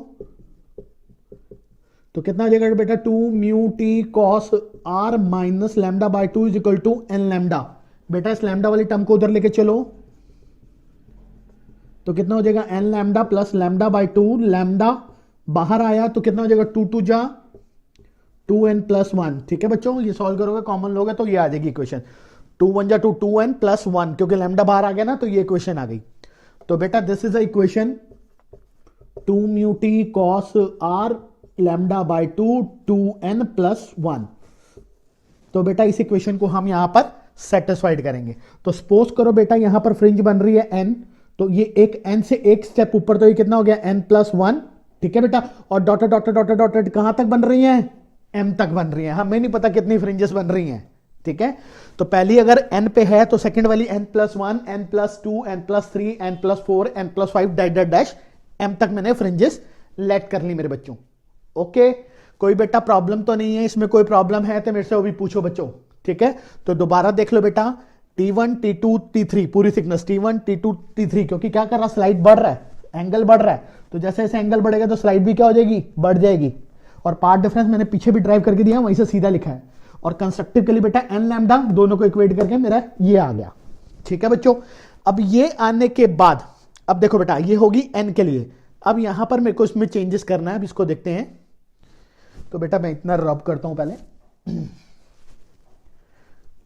तो कितना आ जाएगा बेटा, 2 mu T cos r minus lambda by 2 is equal to n lambda. बेटा इस लैम्डा वाली टर्म को उधर लेके चलो, तो कितना हो जाएगा, n lambda plus lambda by 2। Lambda बाहर आया तो कितना हो जाएगा, 2 2 जा 2n प्लस 1। ठीक है बच्चों, ये सॉल्व करोगे कॉमन लोगे तो ये आ जाएगी इक्वेशन, 2 1 जा 2 2n प्लस 1, क्योंकि लैम्डा बाहर आ गया ना, तो ये इक्वेशन आ गई। तो बेटा this is a equation 2 mu T cos r lambda by 2 2n plus 1। तो बेटा इस इक्वेशन को हम यहां पर सेटिस्फाइड करेंगे। तो सपोज करो बेटा यहां पर फ्रिंज बन रही है n, तो ये एक n से एक स्टेप ऊपर, तो ये कितना हो गया n+1, ठीक है बेटा। और डॉटेड डॉटेड डॉटेड डॉटेड कहां तक बन रही है, m तक बन रही है। हमें नहीं पता कितनी फ्रिंजेस बन रही हैं, ठीक है। तो पहली अगर n पे है तो सेकंड वाली n+1, n+2, n+3, n+4, n+5 dash dash dash m तक मैंने फ्रिंजेस लेट कर ली मेरे बच्चों। ओके, कोई बेटा प्रॉब्लम तो नहीं है इसमें? कोई प्रॉब्लम है तो मेरे से वो भी पूछो बच्चों, ठीक है। तो दोबारा देख लो बेटा, T1, T2, T3 पूरी थिकनेस, T1, T2, T3, क्योंकि क्या कर रहा, स्लाइड बढ़ रहा है, एंगल बढ़ रहा है। तो जैसे जैसे एंगल बढ़ेगा तो स्लाइड भी क्या हो जाएगी, बढ़ जाएगी। और पार्ट डिफरेंस मैंने पीछे भी ड्राइव करके दिया, वहीं से सीधा लिखा है। और कंस्ट्रक्टिव के लिए बेटा n लैम्डा, दोनों को इक्वेट करके मेरा ये आ गया, ठीक है बच्चों। अब ये आने के बाद अब देखो बेटा, ये होगी n के लिए। अब यहां पर मेरे को इसमें चेंजेस करना है, अब इसको देखते हैं। तो बेटा मैं इतना रब करता हूं पहले,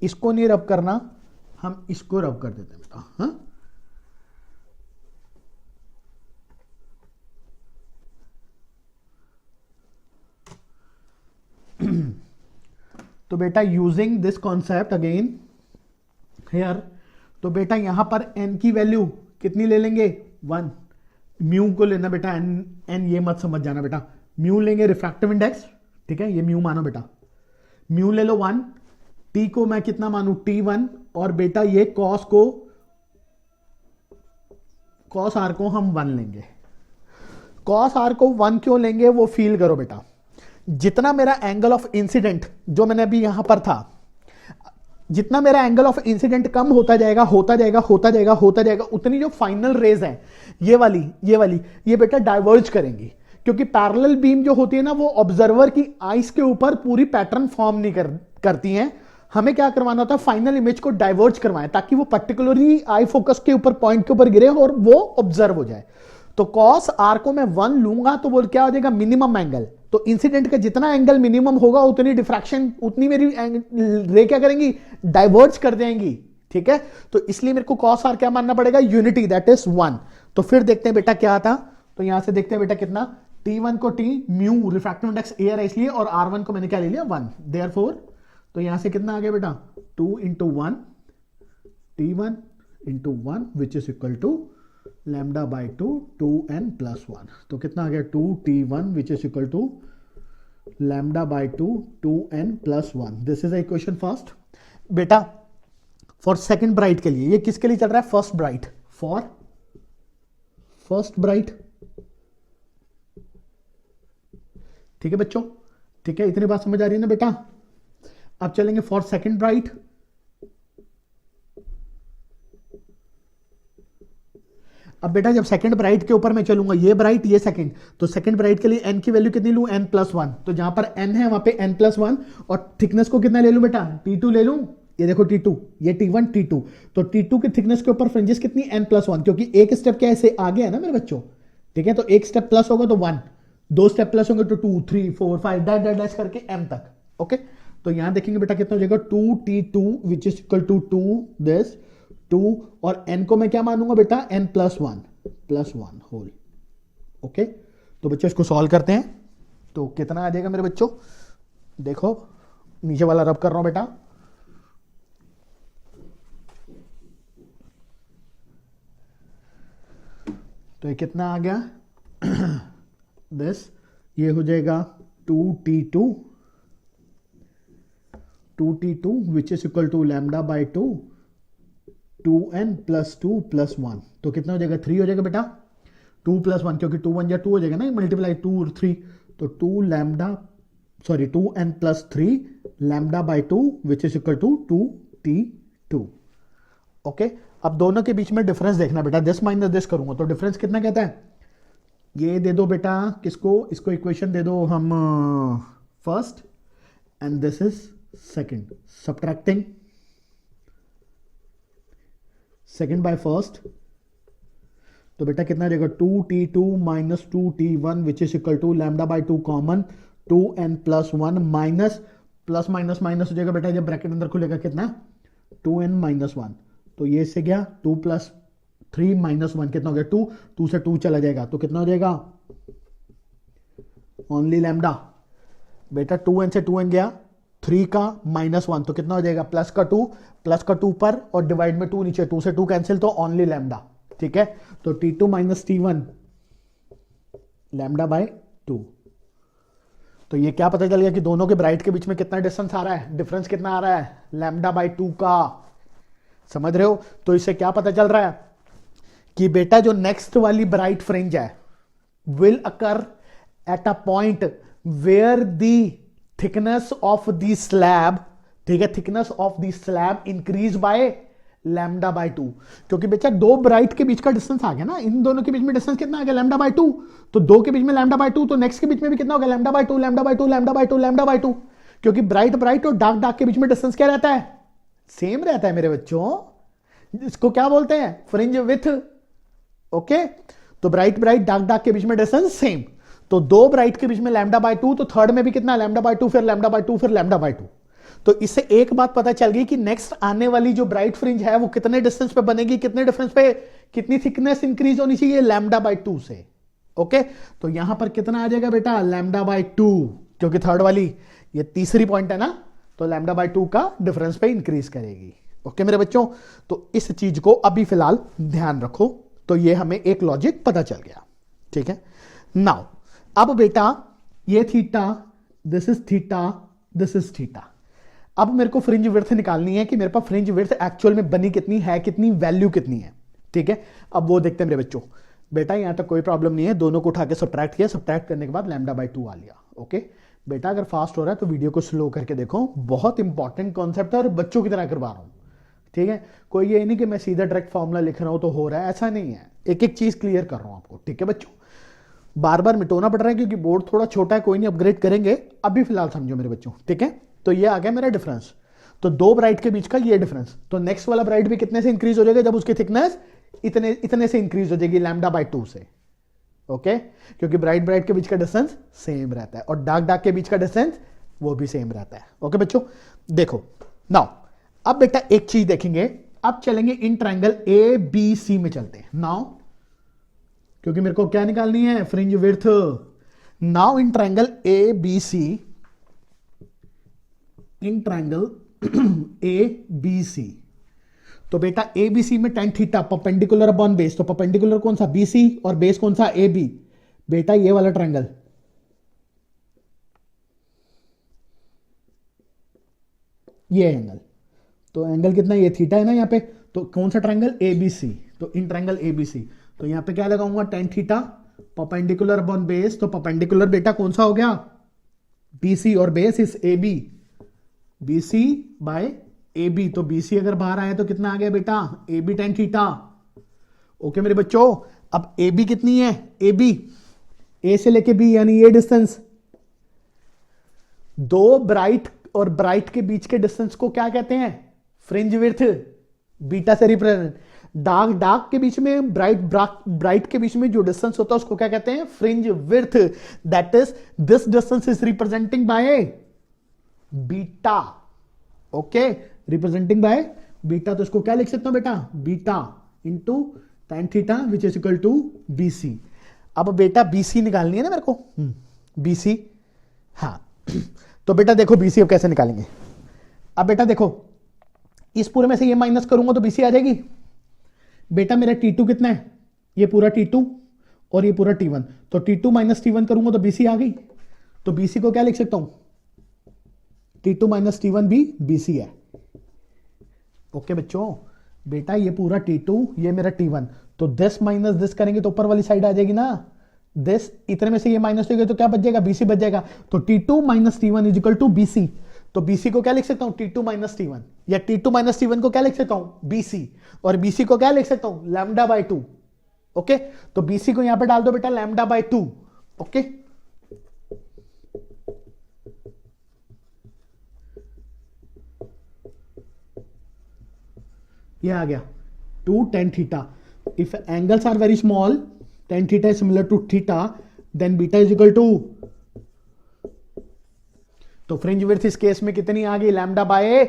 इसको नहीं रब करना, हम इसको रब कर देते हैं बेटा। हाँ, तो बेटा using this concept again here, तो बेटा यहां पर n की वैल्यू कितनी ले लेंगे, 1। म्यू को लेना बेटा, n ये मत समझ जाना बेटा, म्यू लेंगे रिफ्रैक्टिव इंडेक्स, ठीक है, ये म्यू मानो बेटा, म्यू ले लो 1। t को मैं कितना मानू, T1, और बेटा ये cos r को हम 1 लेंगे। cos r को 1 क्यों लेंगे वो फील करो बेटा। जितना मेरा एंगल ऑफ इंसिडेंट जो मैंने अभी यहां पर था, जितना मेरा एंगल ऑफ इंसिडेंट कम होता जाएगा होता जाएगा होता जाएगा होता जाएगा, उतनी जो फाइनल रेज है ये वाली ये बेटा डाइवर्ज करेंगी। क्योंकि पैरेलल बीम जो होती है ना, वो ऑब्जर्वर की आईज के ऊपर पूरी पैटर्न फॉर्म नहीं करती हैं। हमें क्या करवाना होता है, फाइनल इमेज को डाइवर्ज करवाएं, ताकि वो पर्टिकुलरली आई फोकस के ऊपर, पॉइंट के ऊपर गिरे और वो ऑब्जर्व हो जाए। तो cos r को मैं 1 लूंगा तो वो क्या हो जाएगा, मिनिमम एंगल। तो इंसिडेंट का जितना एंगल मिनिमम होगा उतनी डिफ्रैक्शन, उतनी मेरी रे क्या करेंगी, डाइवर्ज कर देंगी, ठीक है। तो इसलिए मेरे को cos r क्या मानना पड़ेगा, यूनिटी, दैट इज 1। तो फिर देखते हैं बेटा क्या आता। तो यहां से देखते हैं बेटा कितना, T1 को T, mu refractive index air है इसलिए, और R1 को मैंने क्या ले लिया, 1। देयरफॉर तो यहां से कितना आ गया बेटा, 2 × 1 T1 × 1 which is equal to lambda by 2 2n+1। तो कितना आ गया, 2T1 which is equal to lambda by 2 2n+1। This is equation first. बेटा फॉर सेकंड ब्राइट के लिए, ये किसके लिए चल रहा है, first bright, for first bright, ठीक है बच्चों, ठीक है, इतनी बात समझ आ रही है ना बेटा। अब चलेंगे फॉर सेकंड ब्राइट। अब बेटा जब सेकंड ब्राइट के ऊपर मैं चलूंगा, ये ब्राइट ये सेकंड, तो सेकंड ब्राइट के लिए n की वैल्यू कितनी लूं, n+1। तो जहां पर n है वहां पे n+1, और थिकनेस को कितना ले लूं बेटा, T2 ले लूं। ये देखो T2, ये T1 T2, तो T2 की थिकनेस के ऊपर फ्रिंजेस कितनी, n+1, क्योंकि एक स्टेप क्या ऐसे आगे है ना मेरे बच्चों, ठीक है। तो एक स्टेप प्लस होगा तो 1, 2 स्टेप प्लस होंगे तो 2 3 4 5 डैश डैश डैश करके m तक। ओके, तो यहां देखेंगे बेटा कितना हो जाएगा, 2T2 which is equal to 2 this 2, और n को मैं क्या मानूंगा बेटा, n+1 होल। ओके, तो बच्चों इसको सॉल्व करते हैं। तो कितना आ जाएगा मेरे बच्चों, देखो नीचे वाला रब कर रहा हूं बेटा, तो ये कितना आ गया दिस, ये हो जाएगा 2T2 which is equal to lambda by 2 2n+2 + 1। तो कितना हो जाएगा, 3 हो जाएगा बेटा, 2 + 1, क्योंकि 2 1 या 2 हो जाएगा ना, मल्टीप्लाई 2 और 3, तो 2n+3 lambda by 2 which is equal to 2T2। Okay, अब दोनों के बीच में डिफरेंस देखना बेटा, दिस माइनस दिस करूंगा तो डिफरेंस कितना कहता है, ये दे दो बेटा किसको, इसको इक्वेशन दे दो हम first, and this is second, subtracting second by first. तो बेटा कितना जाएगा, 2T2 - 2T1 which is equal to lambda by 2 common 2n+1 minus plus minus minus हो जाएगा बेटा, जब ब्रैकेट अंदर खुलेगा कितना, 2n - 1। तो ये से गया 2 + 3 - 1 कितना हो गया, 2, 2 से 2 चला जाएगा तो कितना हो जाएगा, ओनली लैम्डा बेटा, 2n से 2n गया, 3 का -1 तो कितना हो जाएगा, प्लस का 2 पर, और डिवाइड में 2 नीचे, 2 से 2 कैंसिल, तो ओनली लैम्डा। ठीक है, तो T2 minus T1 lambda by 2। तो ये क्या पता चल गया कि दोनों के ब्राइट के बीच में कितना डिस्टेंस आ रहा है, डिफरेंस कितना आ रहा है, लैम्डा बाय 2 का। समझ रहे हो? तो इससे क्या पता चल रहा है कि बेटा जो नेक्स्ट वाली ब्राइट फ्रिंज है will occur at a point where the thickness of the slab, ठीक है, thickness of the slab increase by lambda by 2। क्योंकि बेटा दो ब्राइट के बीच का डिस्टेंस आ गया ना, इन दोनों के बीच में डिस्टेंस कितना आ गया, लैम्डा बाय 2। तो दो के बीच में लैम्डा बाय 2, तो नेक्स्ट के बीच में भी कितना होगा, lambda by 2, lambda by 2, lambda by 2, lambda by 2। क्योंकि ब्राइट ब्राइट और डार्क डार्क के बीच में डिस्टेंस क्या रहता है, सेम रहता है मेरे बच्चों। इसको क्या बोलते हैं, फ्रिंज विथ। ओके, तो ब्राइट ब्राइट डार्क डार्क के बीच में डिस्टेंस सेम। तो दो ब्राइट के बीच में लैम्डा बाय 2, तो थर्ड में भी कितना, लैम्डा बाय 2, फिर लैम्डा बाय 2, फिर लैम्डा बाय 2। तो इससे एक बात पता चल गई कि नेक्स्ट आने वाली जो ब्राइट फ्रिंज है वो कितने डिस्टेंस पे बनेगी, कितने डिफरेंस पे, कितनी थिकनेस इंक्रीज होनी चाहिए, लैम्डा बाय 2 से। ओके, तो यहां पर कितना आ जाएगा बेटा, लैम्डा बाय 2, क्योंकि थर्ड वाली ये तीसरी पॉइंट है ना, तो लैम्डा बाय 2 का डिफरेंस पे इंक्रीज करेगी। ओके मेरे बच्चों, तो इस चीज को अभी फिलहाल ध्यान रखो। तो ये हमें एक लॉजिक पता चल गया, ठीक है। नाउ अब बेटा ये theta, this is theta, this is theta. अब मेरे को फ्रिंज विड्थ निकालनी है कि मेरे पास फ्रिंज विड्थ एक्चुअल में बनी कितनी है, कितनी वैल्यू कितनी है, ठीक है। अब वो देखते हैं मेरे बच्चों। बेटा यहां तक कोई प्रॉब्लम नहीं है, दोनों को उठा के सब्ट्रैक्ट किया, सब्ट्रैक्ट करने के बाद लैम्डा बाय 2 आ लिया। ओके बेटा, अगर फास्ट हो रहा है तो वीडियो को स्लो करके देखो, बहुत इंपॉर्टेंट कॉन्सेप्ट है और बच्चों की तरह करवा रहा हूं, ठीक है। कोई ये नहीं कि मैं सीधा डायरेक्ट फॉर्मूला लिख रहा हूं तो हो रहा है, ऐसा नहीं है, एक एक चीज क्लियर कर रहा हूं आपको, ठीक है बच्चों। बार बार मिटोना पड़ रहा है क्योंकि बोर्ड थोड़ा छोटा है, कोई नहीं, अपग्रेड करेंगे। अभी फिलहाल समझो मेरे बच्चों, ठीक है। तो ये आ गया मेरा डिफरेंस, तो दो ब्राइट के बीच का ये डिफरेंस। तो नेक्स्ट वाला ब्राइट भी कितने से इंक्रीज हो जाएगा, जब उसकी थिकनेस इतने से इंक्रीज हो जाएगी, लैम्डा बाय 2 से। ओके, क्योंकि ब्राइट ब्राइट के बीच का डिस्टेंस सेम रहता है और डार्क डार्क के बीच का डिस्टेंस वो भी सेम रहता है। ओके बच्चों, देखो नाउ अब बेटा एक चीज देखेंगे, अब चलेंगे इन ट्रायंगल ए बी सी में चलते हैं नाउ, क्योंकि मेरे को क्या निकालनी है, fringe width. Now in triangle A B C, in triangle A B C, तो बेटा ए बी सी में tan theta perpendicular upon base, तो परपेंडिकुलर कौन सा, बी सी, और बेस कौन सा, ए बी। बेटा ये वाला ट्रायंगल, ये एंगल, तो एंगल कितना, ये थीटा है ना यहाँ पे, तो कौन सा ट्रायंगल, ए बी सी। तो in triangle A B C, तो यहां पे क्या लगाऊंगा, tan theta perpendicular upon base, तो परपेंडिकुलर बेटा कौन सा हो गया, बी सी, और base is A B, B C by A B. तो बी सी अगर बाहर आया तो कितना आ गया बेटा, A B tan theta. Okay मेरे बच्चों, अब ए बी कितनी है, ए बी, ए से लेके बी यानी ये डिस्टेंस, दो ब्राइट और ब्राइट के बीच के डिस्टेंस को क्या कहते हैं, फ्रिंज विड्थ, बीटा से रिप्रेजेंट। डार्क डार्क के बीच में, ब्राइट ब्राइट के बीच में जो डिस्टेंस होता है उसको क्या कहते हैं, fringe width. That is this distance is representing by beta. Okay, representing by beta, तो इसको क्या लिख सकता हूं बेटा, beta into tan theta which is equal to B C. अब बेटा बी सी निकालनी है ना मेरे को, बी सी, हाँ। तो बेटा देखो बी सी अब कैसे निकालेंगे। अब बेटा देखो, इस पूरे में से ये माइनस करूंगा तो बी सी आ जाएगी। बेटा मेरा T2 कितना है, ये पूरा T2 और ये पूरा T1, तो T2 माइनस T1 करूंगा तो BC आ गई। तो BC को क्या लिख सकता हूं, T2 माइनस T1 भी BC है। ओके बच्चों, बेटा ये पूरा T2, ये मेरा T1, तो दिस माइनस दिस करेंगे तो ऊपर वाली साइड आ जाएगी ना, दिस इतने में से ये माइनस हो गया तो क्या बच जाएगा, BC बच जाएगा। तो T2 minus T1 is equal to BC। तो BC को क्या लिख सकता हूं, T2 माइनस T1, या T2 माइनस T1 को क्या लिख सकता हूं, BC, और BC को क्या लिख सकता हूं, लैम्डा बाय 2। ओके, तो BC को यहां पे डाल दो बेटा लैम्डा बाय 2। ओके, ये आ गया 2 tan theta. If angles are very small, tan theta is similar to theta, then beta is equal to, तो फ्रिंज विड्थ इस केस में कितनी आ गई, लैम्डा बाय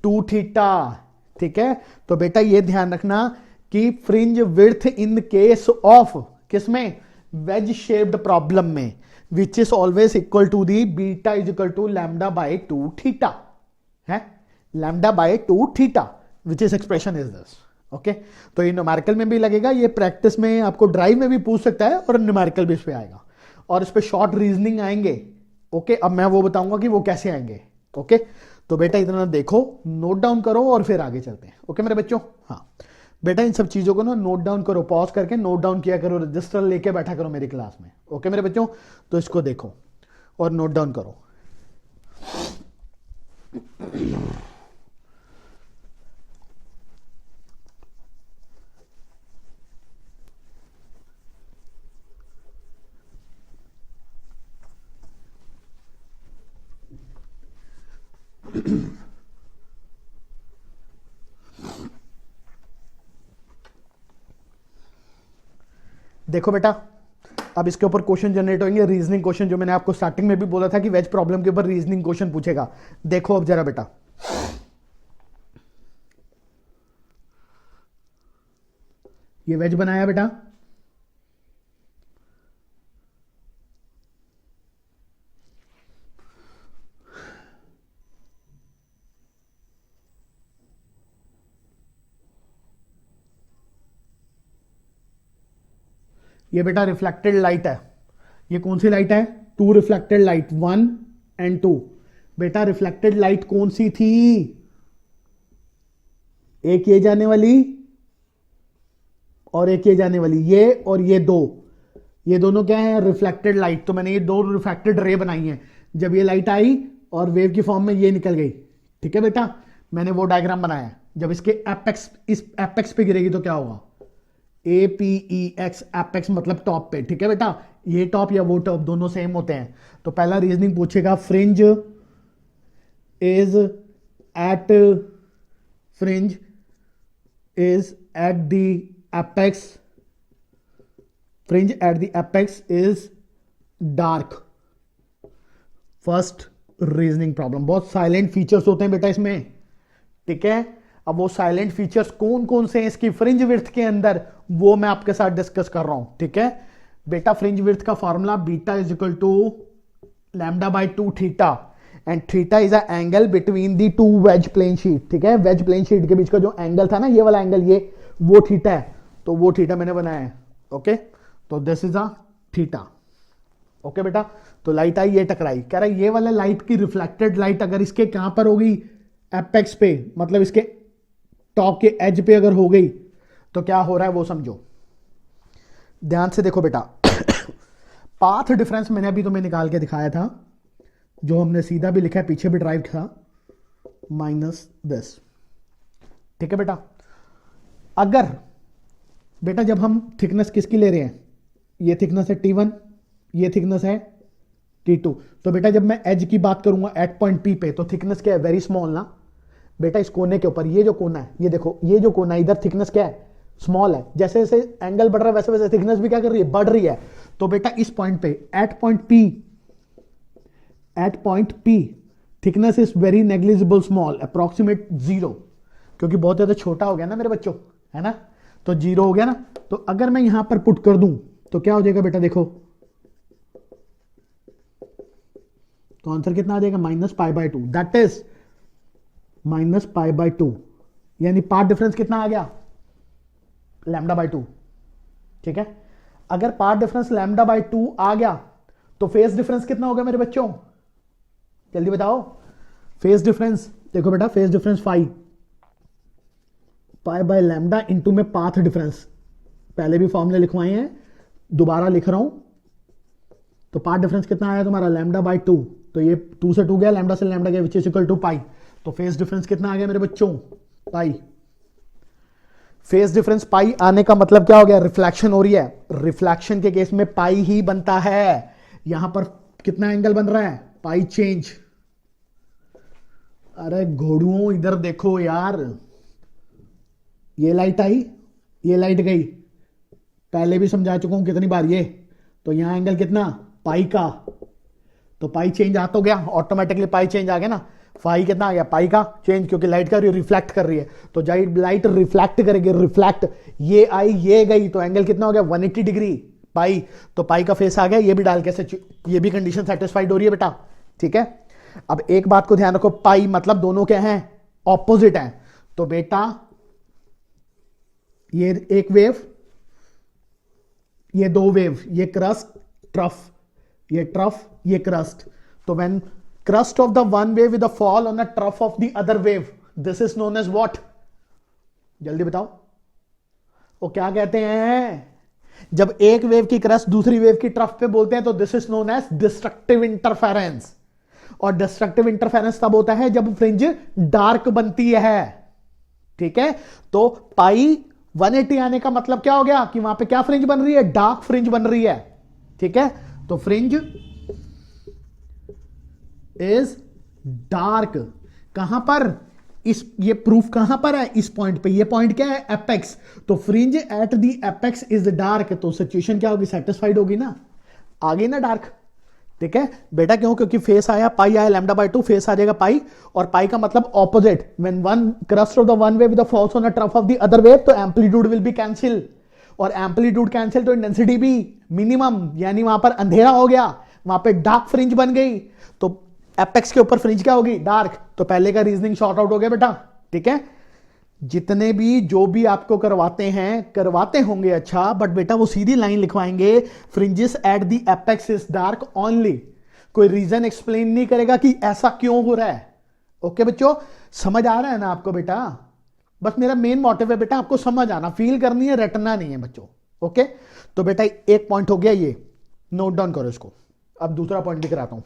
2 थीटा। ठीक है, तो बेटा ये ध्यान रखना कि fringe width in case of किसमें, वेज शेप्ड प्रॉब्लम में, which is always equal to the beta is equal to lambda by 2 theta है, lambda by 2 theta, which is expression is this. Okay, तो ये न्यूमेरिकल में भी लगेगा, ये practice में आपको ड्राइव में भी पूछ सकता है और न्यूमेरिकल भी इस पे आएगा और इस पे शॉर्ट रीजनिंग आएंगे। ओके, अब मैं वो बताऊंगा कि वो कैसे आएंगे। ओके, तो बेटा इतना देखो, नोट डाउन करो और फिर आगे चलते हैं। ओके मेरे बच्चों, हाँ बेटा इन सब चीजों को ना नोट डाउन करो, पॉज करके नोट डाउन किया करो, रजिस्टर लेके बैठा करो मेरी क्लास में। ओके मेरे बच्चों, तो इसको देखो और नोट डाउन करो। देखो बेटा, अब इसके ऊपर क्वेश्चन जनरेट होंगे, रीजनिंग क्वेश्चन, जो मैंने आपको स्टार्टिंग में भी बोला था कि वेज प्रॉब्लम के ऊपर रीजनिंग क्वेश्चन पूछेगा। देखो अब जरा बेटा, ये वेज बनाया बेटा, ये बेटा रिफ्लेक्टेड लाइट है। ये कौन सी लाइट है? Two reflected light, 1 and 2। बेटा रिफ्लेक्टेड लाइट कौन सी थी? एक ये जाने वाली और एक ये जाने वाली, ये और ये दो, ये दोनों क्या है? Reflected light. तो मैंने ये दो रिफ्लेक्टेड रे बनाई है। जब ये लाइट आई और वेव की फॉर्म में ये निकल गई, ठीक है बेटा, मैंने वो डायग्राम बनाया। जब इसके एपेक्स, इस एपेक्स पे गिरेगी तो क्या होगा? APEX, एपेक्स मतलब टॉप पे, ठीक है बेटा। ये टॉप या वो टॉप दोनों सेम होते हैं। तो पहला रीजनिंग पूछेगा, fringe is at, fringe is at the apex, fringe at the apex is dark. First reasoning problem. बहुत साइलेंट फीचर्स होते हैं बेटा इसमें, ठीक है। अब वो साइलेंट फीचर्स कौन कौन से हैं इसकी फ्रिंज विड्थ के अंदर, वो मैं आपके साथ डिस्कस कर रहा हूं, ठीक है बेटा। फ्रिंज विड्थ का formula beta is equal to lambda by 2 theta, and theta is a angle between the two wedge plane sheet, ठीक है। वेज प्लेन शीट के बीच का जो एंगल था ना, ये वाला एंगल, ये वो थीटा है, तो वो थीटा मैंने बनाया है। ओके, तो this is a theta. Okay बेटा, तो लाइट आई, ये टकराई, कह रहा है ये वाला लाइट की रिफ्लेक्टेड लाइट अगर इसके कहां पर होगी? एपेक्स पे, मतलब इसके टॉप के एज पे अगर हो गई तो क्या हो रहा है वो समझो। ध्यान से देखो बेटा, पाथ डिफरेंस मैंने अभी तुम्हें निकाल के दिखाया था, जो हमने सीधा भी लिखा है, पीछे भी ड्राइव था, माइनस दिस, ठीक है बेटा। अगर बेटा जब हम थिकनेस किसकी ले रहे हैं, ये थिकनेस है T1, ये थिकनेस है T2, तो बेटा जब मैं एज की बात करूंगा एट पॉइंट P पे, तो थिकनेस क्या है? वेरी स्मॉल ना बेटा। इस कोने के ऊपर, ये जो कोना है, ये देखो, ये जो कोना है इधर, थिकनेस क्या है? स्मॉल है। जैसे जैसे एंगल बढ़ रहा है वैसे वैसे थिकनेस भी क्या कर रही है? बढ़ रही है। तो बेटा इस पॉइंट पे, at point P thickness is very negligible small, approximate 0, क्योंकि बहुत ज्यादा छोटा हो गया ना मेरे बच्चों, है ना, तो 0 हो गया ना। तो अगर मैं यहां पर पुट कर दूं तो क्या हो जाएगा बेटा? देखो तो आंसर कितना आ जाएगा? -π/2, दैट इज -π/2, यानी पार्ट डिफरेंस कितना आ गया? λ/2, ठीक है। अगर पार्ट डिफरेंस λ/2 आ गया तो फेज डिफरेंस कितना होगा मेरे बच्चों? जल्दी बताओ। फेज डिफरेंस देखो बेटा, फेज डिफरेंस π/λ इंटू में पाथ डिफरेंस, पहले भी फॉर्मूले लिखवाए हैं, दोबारा लिख रहा हूं। तो पार्ट डिफरेंस कितना आया तुम्हारा? λ/2, तो ये 2 से 2 गया, लैम्डा से लैम्डा गया, विच इज इक्वल टू पाई। तो फेज डिफरेंस कितना आ गया मेरे बच्चों? पाई। फेज डिफरेंस पाई आने का मतलब क्या हो गया? रिफ्लेक्शन हो रही है। रिफ्लेक्शन के केस में पाई ही बनता है। यहां पर कितना एंगल बन रहा है? पाई चेंज। अरे घोड़ुओं इधर देखो यार, ये लाइट आई, ये लाइट गई, पहले भी समझा चुका हूं कितनी बार ये। तो यहां एंगल कितना? पाई का, तो पाई चेंज आ तो गया, ऑटोमेटिकली पाई चेंज आ गया ना। फाई कितना आ गया? पाई का चेंज, क्योंकि लाइट का रिफ्लेक्ट कर रही है, तो जब लाइट रिफ्लेक्ट करेगी, रिफ्लेक्ट, ये आई ये गई, तो एंगल कितना हो गया? 180 डिग्री पाई। तो पाई का फेस आ गया, ये भी डाल के ये भी कंडीशन सेटिस्फाइड हो रही है बेटा, ठीक है। अब एक बात को ध्यान रखो, पाई मतलब दोनों क्या हैं? ऑपोजिट हैं। तो बेटा ये एक वेव, ये दो वेव, ये क्रस्ट ट्रफ, ये ट्रफ, ये क्रस्ट। तो when crust of the one wave with a fall on the trough of the other wave, this is known as what? जल्दी बताओ, वो क्या कहते हैं? जब एक वेव की क्रस्ट दूसरी वेव की ट्रफ पे बोलते हैं तो this is known as destructive interference. और डिस्ट्रक्टिव इंटरफेरेंस तब होता है जब फ्रिंज डार्क बनती है। ठीक है, तो पाई 180 आने का मतलब क्या हो गया कि वहां पे क्या फ्रिंज बन रही है? डार्क फ्रिंज बन रही है। ठीक है, तो फ्रिंज इज डार्क कहां पर? ये प्रूफ कहां पर है? इस पॉइंट पे। ये पॉइंट क्या है? एपेक्स। तो fringe at the apex is dark, तो सिचुएशन क्या होगी? सेटिस्फाइड होगी ना, आ गई ना डार्क। ठीक है बेटा, क्यों? क्योंकि फेस आया पाई, आया लैम्डा बाय 2, फेस आ जाएगा पाई, और पाई का मतलब opposite. When one crust of the one wave with the falls on the trough of the other wave, तो एम्पलीट्यूड विल बी कैंसिल, और एम्पलीट्यूड कैंसिल तो इंटेंसिटी भी मिनिमम, यानी वहां पर अंधेरा हो गया, वहां पे डार्क फ्रिंज बन गई। तो एपेक्स के ऊपर फ्रिंज क्या होगी? डार्क। तो पहले का रीजनिंग शॉर्ट आउट हो गया बेटा। ठीक है, जितने भी जो भी आपको करवाते होंगे अच्छा, बट बेटा वो सीधी लाइन लिखवाएंगे, fringes at the apex is dark only. कोई रीजन एक्सप्लेन नहीं करेगा कि ऐसा क्यों हो रहा है। ओके बच्चों, समझ आ रहा है ना आपको बेटा? बस मेरा मेन मोटिव है बेटा आपको समझ आना, फील करनी है, रटना नहीं है बच्चों। ओके, तो बेटा एक पॉइंट हो गया, ये नोट डाउन करो इसको। अब दूसरा पॉइंट भी कराता हूं।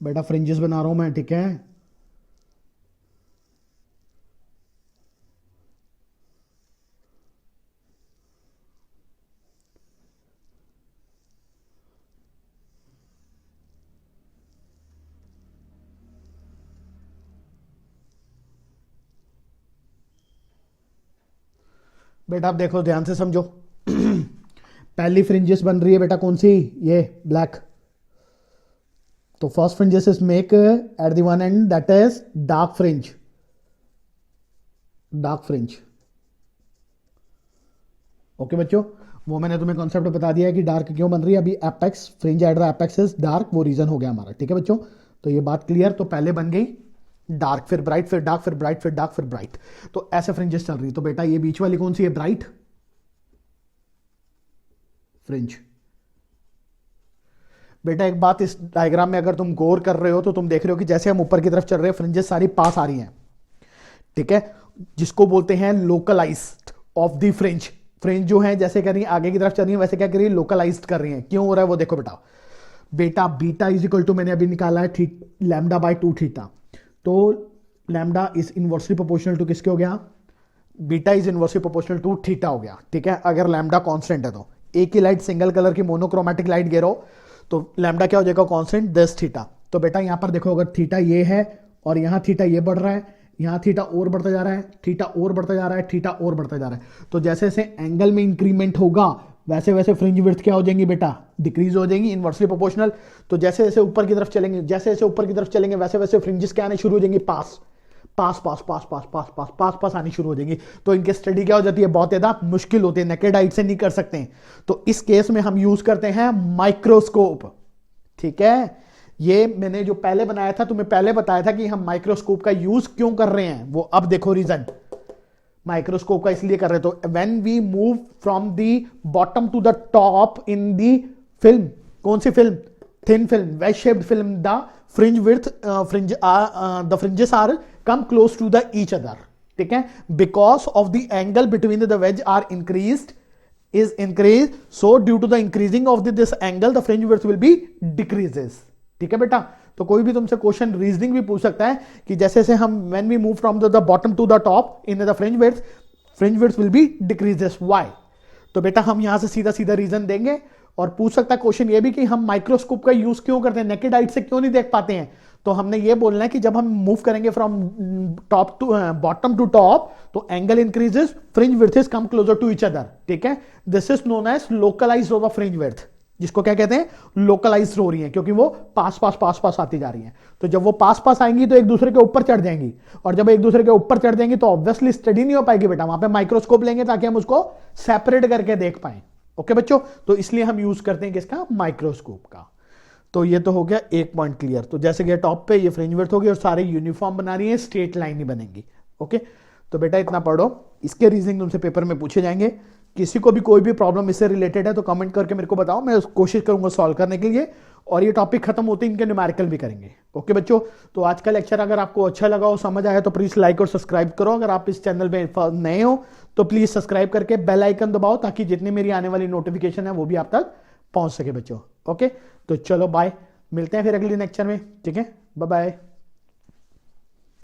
बेटा फ्रिंजेस बना रहा हूं मैं। ठीक है, बेटा आप देखो, ध्यान से समझो। पहली फ्रिंजेस बन रही है बेटा कौन सी? ये ब्लैक। तो first fringes is make at the one and, that is dark fringe, dark fringe. Okay बच्चों, वो मैंने तुम्हें कॉन्सेप्ट बता दिया है कि डार्क क्यों बन रही है। अभी apex, fringe at the apex is dark, वो रीजन हो गया हमारा। ठीक है बच्चों, तो ये बात क्लियर। तो पहले बन गई डार्क, फिर ब्राइट, फिर डार्क, फिर ब्राइट, फिर डार्क, फिर ब्राइट। तो ऐसे फ्रिंजेस चल रही। तो बेटा ये बीच वाली कौन सी है? Bright fringe. बेटा एक बात, इस डायग्राम में अगर तुम गौर कर रहे हो तो तुम देख रहे हो कि जैसे हम ऊपर की तरफ चल रहे हैं, फ्रिंजेस सारी पास आ रही हैं। ठीक है, जिसको बोलते हैं localized of the fringe. Fringe जो है जैसे कर रही है आगे की तरफ चल रही है, वैसे क्या कर रही है? लोकलाइज्ड कर रही है। क्यों हो रहा है वो देखो बेटा। बेटा बीटा इज इक्वल टू, मैंने अभी निकाला है लैम्डा बाय 2 थीटा। तो lambda is inversely proportional to किसके हो गया? Beta is inversely proportional to theta हो गया। ठीक है, अगर लैम्डा कांस्टेंट है तो एक ही लाइट सिंगल कलर की मोनोक्रोमेटिक लाइट गिरो तो लैम्डा क्या हो जाएगा? Constant 10 theta. तो बेटा यहां पर देखो, अगर थीटा ये है और यहां थीटा ये बढ़ रहा है, यहां थीटा और बढ़ता जा रहा है, थीटा और बढ़ता जा रहा है, थीटा और बढ़ता जा रहा है। तो जैसे जैसे एंगल में इंक्रीमेंट होगा वैसे वैसे फ्रिंज विड्थ क्या हो जाएंगी बेटा? डिक्रीज हो जाएंगी, इनवर्सली प्रोपोर्शनल। तो जैसे जैसे ऊपर की तरफ चलेंगे, जैसे जैसे ऊपर की तरफ चलेंगे वैसे वैसे फ्रिंजेस क्या आने शुरू हो जाएंगी? पास पास पास पास पास पास पास पास पास आनी शुरू हो जाएंगी। तो इनकी स्टडी क्या हो जाती है? बहुत ज्यादा मुश्किल होती है, नेकेड आइट से नहीं कर सकते। तो इस केस में हम यूज करते हैं माइक्रोस्कोप। ठीक है, ये मैंने जो पहले बनाया था, तुम्हें पहले बताया था कि हम माइक्रोस्कोप का यूज क्यों कर रहे हैं, वो अब देखो रीजन। माइक्रोस्कोप का इसलिए कर रहे हैं, तो when we move from the bottom to the top in the film, कौन सी film? Thin film, wedge shaped film, the fringe width the fringes are come close to the each other. ठीक है, because of the angle between the wedge are increased is increased, so due to the increasing of this angle the fringe width will be decreases। ठीक है बेटा, तो कोई भी तुमसे question reasoning भी पूछ सकता है कि जैसे से हम when we move from the bottom to the top in the fringe width will be decreases। why? तो बेटा हम यहां से सीधा सीधा रीजन देंगे, और पूछ सकता है क्वेश्चन ये भी कि हम माइक्रोस्कोप का यूज क्यों करते हैं, नेकेड आइट से क्यों नहीं देख पाते हैं। तो हमने ये बोलना है कि जब हम मूव करेंगे from top to bottom to top, तो angle increases, fringe width come closer to each other, ठीक है। This is known as localized of fringe width, जिसको क्या कहते हैं, लोकलाइज हो रही है, क्योंकि वो पास पास पास पास आती जा रही है। तो जब वो पास पास आएंगी तो एक दूसरे के ऊपर चढ़ जाएंगी, और जब एक दूसरे के ऊपर चढ़ जाएंगी तो ऑब्वियसली स्टडी नहीं हो पाएगी बेटा, वहां पे माइक्रोस्कोप लेंगे ताकि हम उसको सेपरेट करके देख पाए। ओके बच्चों, तो इसलिए हम यूज करते हैं किसका, माइक्रोस्कोप का। तो ये तो हो गया एक पॉइंट क्लियर। तो जैसे कि टॉप पे ये फ्रिंज विड्थ होगी और सारे यूनिफॉर्म बना रही है, स्ट्रेट लाइन ही बनेगी। ओके, तो बेटा इतना पढ़ो, इसके रीजनिंग तुमसे पेपर में पूछे जाएंगे। किसी को भी कोई भी प्रॉब्लम इससे रिलेटेड है तो कमेंट करके मेरे को बताओ, मैं कोशिश करूंगा सॉल्व करने के लिए, और ये टॉपिक खत्म होते ही इनके न्यूमेरिकल भी करेंगे। ओके बच्चों, तो आज का लेक्चर अगर आपको अच्छा लगा हो, समझ आया, तो प्लीज लाइक और सब्सक्राइब करो। अगर आप इस चैनल पे नए हो तो प्लीज सब्सक्राइब करके बेल आइकन दबाओ, ताकि जितनी मेरी आने वाली नोटिफिकेशन है वो भी आप तक पहुंच सके बच्चों। ओके, तो चलो बाय, मिलते हैं फिर अगले लेक्चर में, ठीक है, बाय बाय।